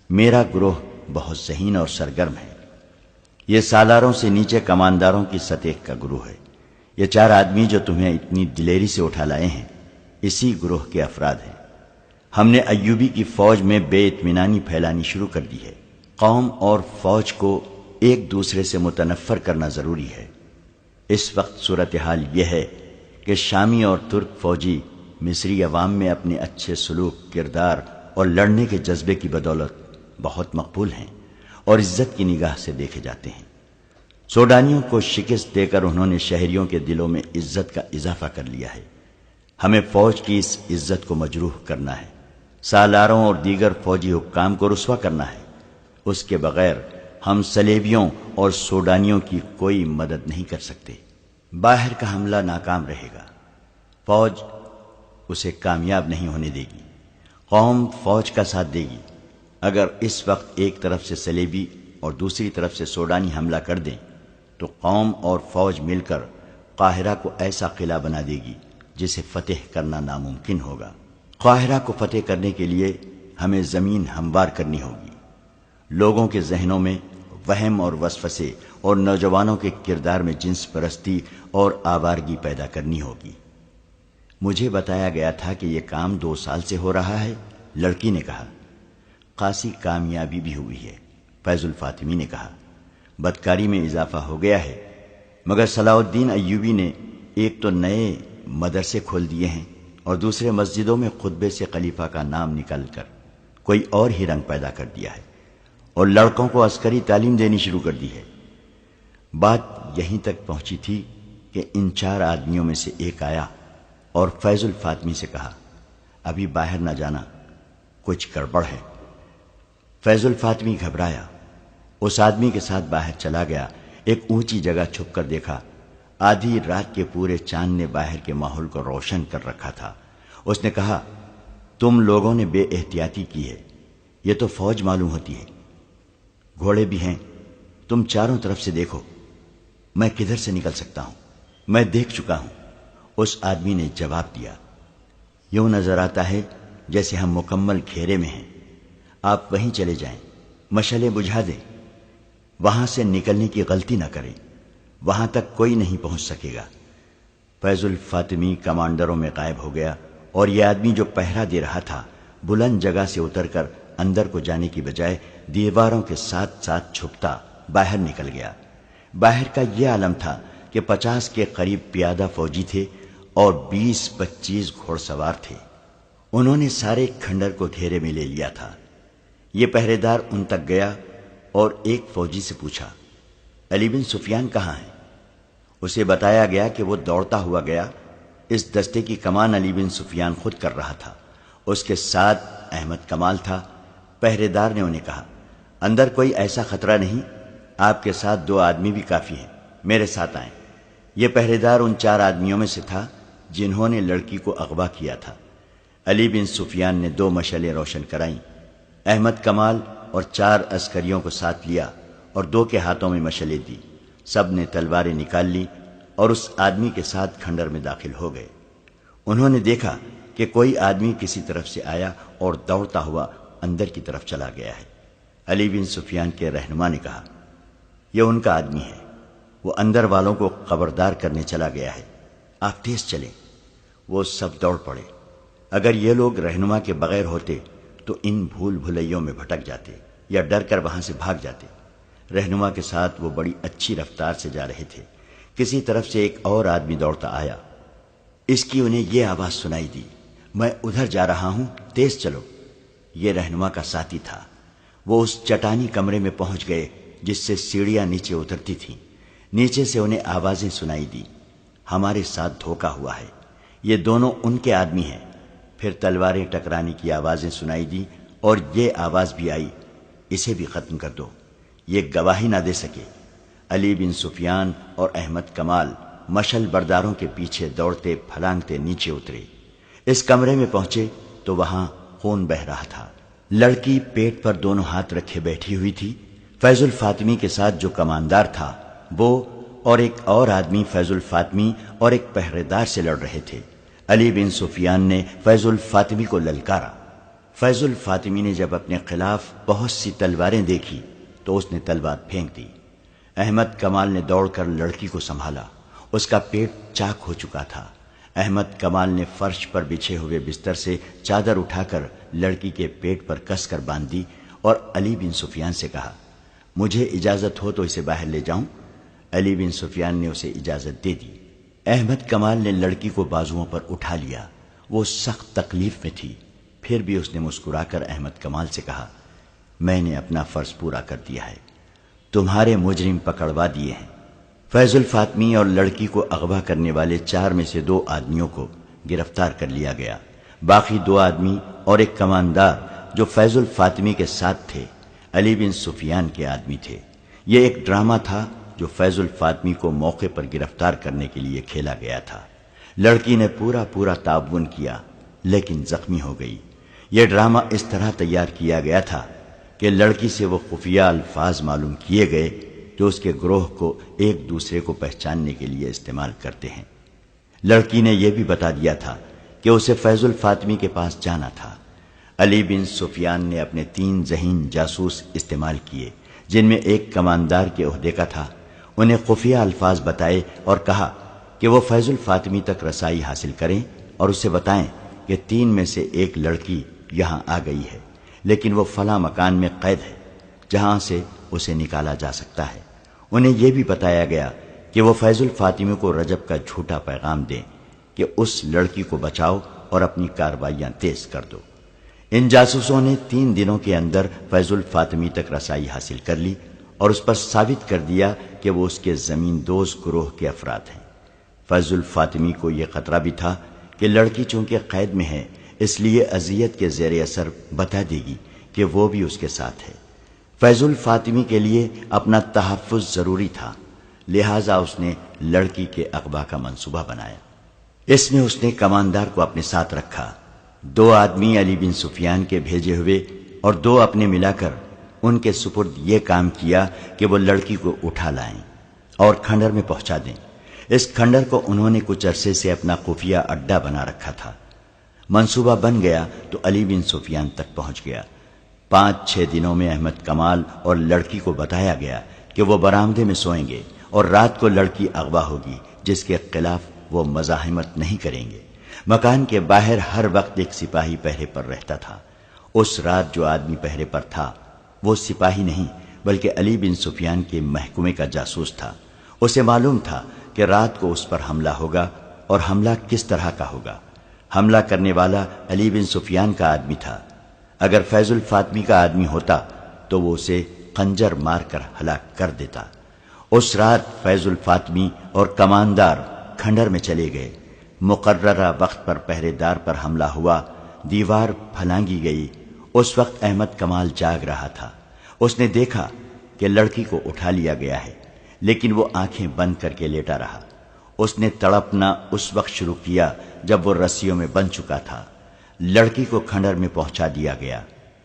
میرا گروہ بہت ذہین اور سرگرم ہے۔ یہ سالاروں سے نیچے کمانداروں کی سطح کا گروہ ہے۔ یہ 4 آدمی جو تمہیں اتنی دلیری سے اٹھا لائے ہیں اسی گروہ کے افراد ہیں۔ ہم نے ایوبی کی فوج میں بے اطمینانی پھیلانی شروع کر دی ہے۔ قوم اور فوج کو ایک دوسرے سے متنفر کرنا ضروری ہے۔ اس وقت صورتحال یہ ہے کہ شامی اور ترک فوجی مصری عوام میں اپنے اچھے سلوک، کردار اور لڑنے کے جذبے کی بدولت بہت مقبول ہیں اور عزت کی نگاہ سے دیکھے جاتے ہیں۔ سوڈانیوں کو شکست دے کر انہوں نے شہریوں کے دلوں میں عزت کا اضافہ کر لیا ہے۔ ہمیں فوج کی اس عزت کو مجروح کرنا ہے، سالاروں اور دیگر فوجی حکام کو رسوا کرنا ہے۔ اس کے بغیر ہم صلیبیوں اور سوڈانیوں کی کوئی مدد نہیں کر سکتے۔ باہر کا حملہ ناکام رہے گا، فوج اسے کامیاب نہیں ہونے دے گی، قوم فوج کا ساتھ دے گی۔ اگر اس وقت ایک طرف سے صلیبی اور دوسری طرف سے سوڈانی حملہ کر دیں تو قوم اور فوج مل کر قاہرہ کو ایسا قلعہ بنا دے گی جسے فتح کرنا ناممکن ہوگا۔ قاہرہ کو فتح کرنے کے لیے ہمیں زمین ہموار کرنی ہوگی، لوگوں کے ذہنوں میں وہم اور وسوسے اور نوجوانوں کے کردار میں جنس پرستی اور آوارگی پیدا کرنی ہوگی۔ مجھے بتایا گیا تھا کہ یہ کام 2 سال سے ہو رہا ہے، لڑکی نے کہا۔ خاصی کامیابی بھی ہوئی ہے، فیض الفاطمی نے کہا۔ بدکاری میں اضافہ ہو گیا ہے، مگر صلاح الدین ایوبی نے ایک تو نئے مدرسے کھول دیے ہیں اور دوسرے مسجدوں میں خطبے سے خلیفہ کا نام نکل کر کوئی اور ہی رنگ پیدا کر دیا ہے۔ اور لڑکوں کو عسکری تعلیم دینی شروع کر دی ہے۔ بات یہیں تک پہنچی تھی کہ ان 4 آدمیوں میں سے ایک آیا اور فیض الفاطمی سے کہا، ابھی باہر نہ جانا، کچھ گڑبڑ ہے۔ فیض الفاطمی گھبرایا، اس آدمی کے ساتھ باہر چلا گیا۔ ایک اونچی جگہ چھپ کر دیکھا، آدھی رات کے پورے چاند نے باہر کے ماحول کو روشن کر رکھا تھا۔ اس نے کہا، تم لوگوں نے بے احتیاطی کی ہے، یہ تو فوج معلوم ہوتی ہے، گھوڑے بھی ہیں، تم چاروں طرف سے دیکھو، میں کدھر سے نکل سکتا ہوں؟ میں دیکھ چکا ہوں۔ اس آدمی نے جواب دیا، یوں نظر آتا ہے جیسے ہم مکمل گھیرے میں ہیں، آپ وہیں چلے جائیں، مشعلیں بجھا دیں، وہاں سے نکلنے کی غلطی نہ کریں، وہاں تک کوئی نہیں پہنچ سکے گا۔ فیض الفاطمی کمانڈروں میں غائب ہو گیا اور یہ آدمی جو پہرا دے رہا تھا بلند جگہ سے اتر کر اندر کو جانے کی بجائے دیواروں کے ساتھ ساتھ چھپتا باہر نکل گیا۔ باہر کا یہ عالم تھا کہ 50 کے قریب پیادہ فوجی تھے اور 20-25 گھوڑ سوار تھے۔ انہوں نے سارے کھنڈر کو گھیرے میں لے لیا تھا۔ یہ پہرے دار ان تک گیا اور ایک فوجی سے پوچھا، علی بن سفیان کہاں ہے؟ اسے بتایا گیا کہ وہ دوڑتا ہوا گیا۔ اس دستے کی کمان علی بن سفیان خود کر رہا تھا، اس کے ساتھ احمد کمال تھا۔ پہرے دار نے انہیں کہا، اندر کوئی ایسا خطرہ نہیں، آپ کے ساتھ 2 آدمی بھی کافی ہیں، میرے ساتھ آئیں۔ یہ پہرے دار ان 4 آدمیوں میں سے تھا جنہوں نے لڑکی کو اغوا کیا تھا۔ علی بن سفیان نے 2 مشعلیں روشن کرائیں، احمد کمال اور 4 عسکریوں کو ساتھ لیا اور 2 کے ہاتھوں میں مشعلیں دی۔ سب نے تلواریں نکال لی اور اس آدمی کے ساتھ کھنڈر میں داخل ہو گئے۔ انہوں نے دیکھا کہ کوئی آدمی کسی طرف سے آیا اور دوڑتا ہوا اندر کی طرف چلا گیا ہے۔ علی بن سفیان کے رہنما نے کہا، یہ ان کا آدمی ہے، وہ اندر والوں کو خبردار کرنے چلا گیا ہے، آپ تیز چلیں۔ وہ سب دوڑ پڑے۔ اگر یہ لوگ رہنما کے بغیر ہوتے تو ان بھول بھلیوں میں بھٹک جاتے یا ڈر کر وہاں سے بھاگ جاتے۔ رہنما کے ساتھ وہ بڑی اچھی رفتار سے جا رہے تھے۔ کسی طرف سے ایک اور آدمی دوڑتا آیا، اس کی انہیں یہ آواز سنائی دی، میں ادھر جا رہا ہوں، تیز چلو۔ یہ رہنما کا ساتھی تھا۔ وہ اس چٹانی کمرے میں پہنچ گئے جس سے سیڑھیاں نیچے اترتی تھیں۔ نیچے سے انہیں آوازیں سنائی دی، ہمارے ساتھ دھوکا ہوا ہے، یہ دونوں ان کے آدمی ہیں۔ پھر تلواریں ٹکرانے کی آوازیں سنائی دی اور یہ آواز بھی آئی، اسے بھی ختم کر دو، یہ گواہی نہ دے سکے۔ علی بن سفیان اور احمد کمال مشعل برداروں کے پیچھے دوڑتے پھلانگتے نیچے اترے۔ اس کمرے میں پہنچے تو وہاں خون بہہ رہا تھا۔ لڑکی پیٹ پر دونوں ہاتھ رکھے بیٹھی ہوئی تھی۔ فیض الفاطمی کے ساتھ جو کماندار تھا وہ اور ایک اور آدمی فیض الفاطمی اور ایک پہرے دار سے لڑ رہے تھے۔ علی بن سفیان نے فیض الفاطمی کو للکارا۔ فیض الفاطمی نے جب اپنے خلاف بہت سی تلواریں دیکھی تو اس نے تلوار پھینک دی۔ احمد کمال نے دوڑ کر لڑکی کو سنبھالا، اس کا پیٹ چاک ہو چکا تھا۔ احمد کمال نے فرش پر بچھے ہوئے بستر سے چادر اٹھا کر لڑکی کے پیٹ پر کس کر باندھ دی اور علی بن سفیان سے کہا، مجھے اجازت ہو تو اسے باہر لے جاؤں؟ علی بن سفیان نے اسے اجازت دے دی۔ احمد کمال نے لڑکی کو بازوؤں پر اٹھا لیا، وہ سخت تکلیف میں تھی، پھر بھی اس نے مسکرا کر احمد کمال سے کہا، میں نے اپنا فرض پورا کر دیا ہے، تمہارے مجرم پکڑوا دیے ہیں۔ فیض الفاطمی اور لڑکی کو اغوا کرنے والے 4 میں سے 2 آدمیوں کو گرفتار کر لیا گیا۔ باقی 2 آدمی اور ایک کماندار جو فیض الفاطمی کے ساتھ تھے علی بن سفیان کے آدمی تھے۔ یہ ایک ڈرامہ تھا جو فیض الفاطمی کو موقع پر گرفتار کرنے کے لیے کھیلا گیا تھا۔ لڑکی نے پورا تعاون کیا لیکن زخمی ہو گئی۔ یہ ڈرامہ اس طرح تیار کیا گیا تھا کہ لڑکی سے وہ خفیہ الفاظ معلوم کیے گئے جو اس کے گروہ کو ایک دوسرے کو پہچاننے کے لیے استعمال کرتے ہیں۔ لڑکی نے یہ بھی بتا دیا تھا کہ اسے فیض الفاطمی کے پاس جانا تھا۔ علی بن سفیان نے اپنے 3 ذہین جاسوس استعمال کیے جن میں ایک کماندار کے عہدے کا تھا۔ انہیں خفیہ الفاظ بتائے اور کہا کہ وہ فیض الفاطمی تک رسائی حاصل کریں اور اسے بتائیں کہ 3 میں سے ایک لڑکی یہاں آ گئی ہے لیکن وہ فلاں مکان میں قید ہے جہاں سے اسے نکالا جا سکتا ہے۔ انہیں یہ بھی بتایا گیا کہ وہ فیض الفاطمی کو رجب کا جھوٹا پیغام دیں کہ اس لڑکی کو بچاؤ اور اپنی کارروائیاں تیز کر دو۔ ان جاسوسوں نے 3 دنوں کے اندر فیض الفاطمی تک رسائی حاصل کر لی اور اس پر ثابت کر دیا کہ وہ اس کے زمین دوز گروہ کے افراد ہیں۔ فیض الفاطمی کو یہ خطرہ بھی تھا کہ لڑکی چونکہ قید میں ہے اس لیے اذیت کے زیر اثر بتا دے گی کہ وہ بھی اس کے ساتھ ہے۔ فیض الفاطمی کے لیے اپنا تحفظ ضروری تھا، لہذا اس نے لڑکی کے اغوا کا منصوبہ بنایا۔ اس میں اس نے کماندار کو اپنے ساتھ رکھا، 2 آدمی علی بن سفیان کے بھیجے ہوئے اور 2 اپنے ملا کر ان کے سپرد یہ کام کیا کہ وہ لڑکی کو اٹھا لائیں اور کھنڈر میں پہنچا دیں۔ اس کھنڈر کو انہوں نے کچھ عرصے سے اپنا خفیہ اڈا بنا رکھا تھا۔ منصوبہ بن گیا تو علی بن سفیان تک پہنچ گیا۔ 5-6 دنوں میں احمد کمال اور لڑکی کو بتایا گیا کہ وہ برآمدے میں سوئیں گے اور رات کو لڑکی اغوا ہوگی، جس کے خلاف وہ مزاحمت نہیں کریں گے۔ مکان کے باہر ہر وقت ایک سپاہی پہرے پر رہتا تھا۔ اس رات جو آدمی پہرے پر تھا وہ سپاہی نہیں بلکہ علی بن سفیان کے محکمے کا جاسوس تھا۔ اسے معلوم تھا کہ رات کو اس پر حملہ ہوگا اور حملہ کس طرح کا ہوگا۔ حملہ کرنے والا علی بن سفیان کا آدمی تھا۔ اگر فیض الفاطمی کا آدمی ہوتا تو وہ اسے خنجر مار کر ہلاک کر دیتا۔ اس رات فیض الفاطمی اور کماندار کھنڈر میں چلے گئے۔ مقررہ وقت پر پہرے دار پر حملہ ہوا، دیوار پھلانگی گئی۔ اس وقت احمد کمال جاگ رہا تھا۔ اس نے دیکھا کہ لڑکی کو اٹھا لیا گیا ہے، لیکن وہ آنکھیں بند کر کے لیٹا رہا۔ اس نے تڑپنا اس وقت شروع کیا جب وہ رسیوں میں بند چکا تھا۔ لڑکی کو کھنڈر میں پہنچا دیا گیا۔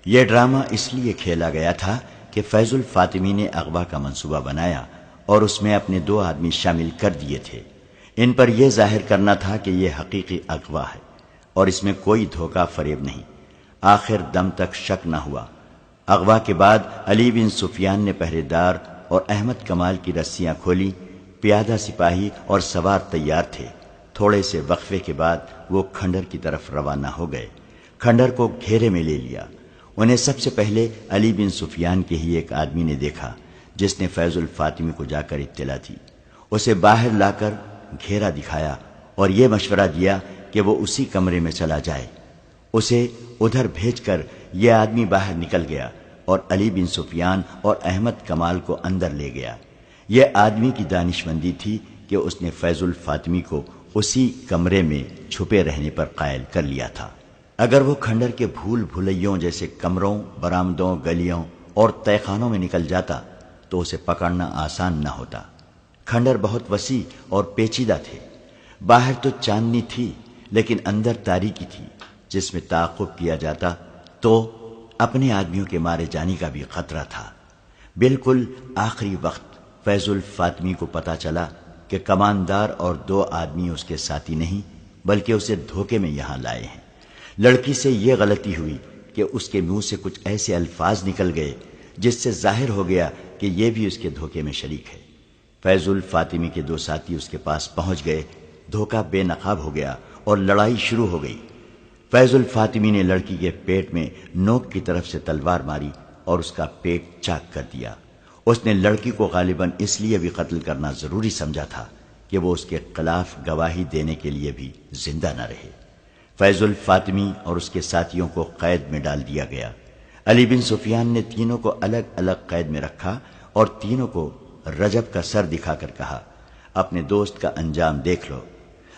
یہ ڈرامہ اس لیے کھیلا گیا تھا کہ فیض الفاطمی نے اغوا کا منصوبہ بنایا اور اس میں اپنے 2 آدمی شامل کر دیے تھے۔ ان پر یہ ظاہر کرنا تھا کہ یہ حقیقی اغوا ہے اور اس میں کوئی دھوکہ فریب نہیں۔ آخر دم تک شک نہ ہوا۔ اغوا کے بعد علی بن سفیان نے پہرے دار اور احمد کمال کی رسیاں کھولی۔ پیادہ سپاہی اور سوار تیار تھے۔ تھوڑے سے وقفے کے بعد وہ کھنڈر کی طرف روانہ ہو گئے۔ کھنڈر کو گھیرے میں لے لیا۔ انہیں سب سے پہلے علی بن سفیان کے ہی ایک آدمی نے دیکھا جس نے فیض الفاطمی کو جا کر اطلاع دی۔ اسے باہر لا کر گھیرا دکھایا اور یہ مشورہ دیا کہ وہ اسی کمرے میں چلا جائے۔ اسے ادھر بھیج کر یہ آدمی باہر نکل گیا اور علی بن سفیان اور احمد کمال کو اندر لے گیا۔ یہ آدمی کی دانشمندی تھی کہ اس نے فیض الفاطمی کو اسی کمرے میں چھپے رہنے پر قائل کر لیا تھا۔ اگر وہ کھنڈر کے بھول بھلیوں جیسے کمروں، برآمدوں، گلیوں اور تہہ خانوں میں نکل جاتا تو اسے پکڑنا آسان نہ ہوتا۔ کھنڈر بہت وسیع اور پیچیدہ تھے۔ باہر تو چاندنی تھی لیکن اندر تاریکی تھی، جس میں تعاقب کیا جاتا تو اپنے آدمیوں کے مارے جانے کا بھی خطرہ تھا۔ بالکل آخری وقت فیض الفاطمی کو پتا چلا کہ کماندار اور 2 آدمی اس کے ساتھی نہیں بلکہ اسے دھوکے میں یہاں لائے ہیں۔ لڑکی سے یہ غلطی ہوئی کہ اس کے منہ سے کچھ ایسے الفاظ نکل گئے جس سے ظاہر ہو گیا کہ یہ بھی اس کے دھوکے میں شریک ہے۔ فیض الفاطمی کے 2 ساتھی اس کے پاس پہنچ گئے۔ دھوکہ بے نقاب ہو گیا اور لڑائی شروع ہو گئی۔ فیض الفاطمی نے لڑکی کے پیٹ میں نوک کی طرف سے تلوار ماری اور اس کا پیٹ چاک کر دیا۔ اس نے لڑکی کو غالباً اس لیے بھی قتل کرنا ضروری سمجھا تھا کہ وہ اس کے خلاف گواہی دینے کے لیے بھی زندہ نہ رہے۔ فیض الفاطمی اور اس کے ساتھیوں کو قید میں ڈال دیا گیا۔ علی بن سفیان نے تینوں کو الگ الگ قید میں رکھا اور تینوں کو رجب کا سر دکھا کر کہا، اپنے دوست کا انجام دیکھ لو۔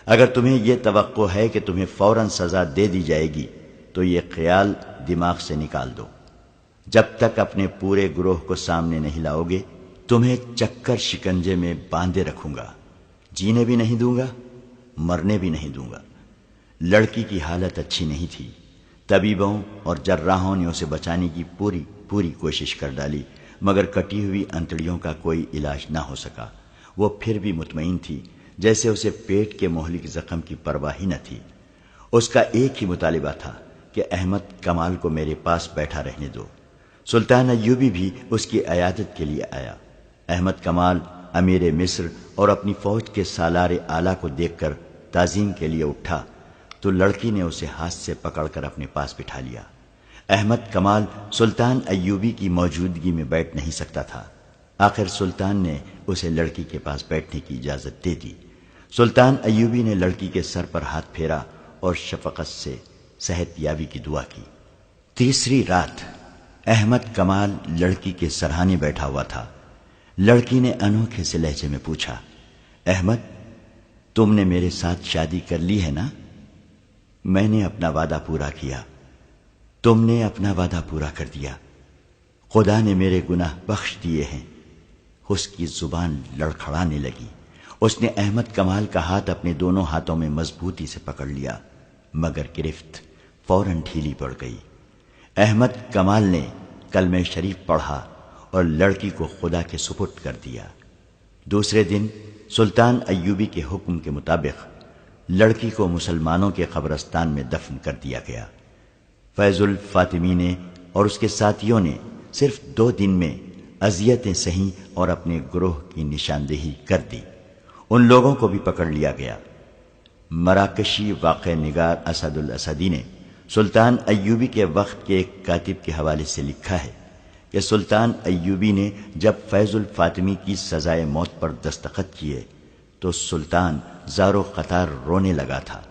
اگر تمہیں یہ توقع ہے کہ تمہیں فوراً سزا دے دی جائے گی تو یہ خیال دماغ سے نکال دو۔ جب تک اپنے پورے گروہ کو سامنے نہیں لاؤ گے تمہیں چکر شکنجے میں باندھے رکھوں گا، جینے بھی نہیں دوں گا، مرنے بھی نہیں دوں گا۔ لڑکی کی حالت اچھی نہیں تھی۔ طبیبوں اور جراحوں نے اسے بچانے کی پوری کوشش کر ڈالی مگر کٹی ہوئی انتڑیوں کا کوئی علاج نہ ہو سکا۔ وہ پھر بھی مطمئن تھی، جیسے اسے پیٹ کے مہلک زخم کی پرواہ ہی نہ تھی۔ اس کا ایک ہی مطالبہ تھا کہ احمد کمال کو میرے پاس بیٹھا رہنے دو۔ سلطان ایوبی بھی اس کی عیادت کے لیے آیا۔ احمد کمال امیر مصر اور اپنی فوج کے سالار اعلیٰ کو دیکھ کر تعظیم کے لیے اٹھا تو لڑکی نے اسے ہاتھ سے پکڑ کر اپنے پاس بٹھا لیا۔ احمد کمال سلطان ایوبی کی موجودگی میں بیٹھ نہیں سکتا تھا۔ آخر سلطان نے اسے لڑکی کے پاس بیٹھنے کی اجازت دے دی۔ سلطان ایوبی نے لڑکی کے سر پر ہاتھ پھیرا اور شفقت سے صحت یابی کی دعا کی۔ تیسری رات احمد کمال لڑکی کے سرہانے بیٹھا ہوا تھا۔ لڑکی نے انوکھے سے لہجے میں پوچھا، احمد تم نے میرے ساتھ شادی کر لی ہے نا؟ میں نے اپنا وعدہ پورا کیا، تم نے اپنا وعدہ پورا کر دیا، خدا نے میرے گناہ بخش دیے ہیں۔ اس کی زبان لڑکھڑانے لگی۔ اس نے احمد کمال کا ہاتھ اپنے دونوں ہاتھوں میں مضبوطی سے پکڑ لیا، مگر گرفت فوراً ڈھیلی پڑ گئی۔ احمد کمال نے کلمہ شریف پڑھا اور لڑکی کو خدا کے سپرد کر دیا۔ دوسرے دن سلطان ایوبی کے حکم کے مطابق لڑکی کو مسلمانوں کے قبرستان میں دفن کر دیا گیا۔ فیض الفاطمی نے اور اس کے ساتھیوں نے صرف 2 دن میں اذیتیں سہیں اور اپنے گروہ کی نشاندہی کر دی۔ ان لوگوں کو بھی پکڑ لیا گیا۔ مراکشی واقع نگار اسد الاسدی نے سلطان ایوبی کے وقت کے ایک کاتب کے حوالے سے لکھا ہے کہ سلطان ایوبی نے جب فیض الفاطمی کی سزائے موت پر دستخط کیے تو سلطان زار و قطار رونے لگا تھا۔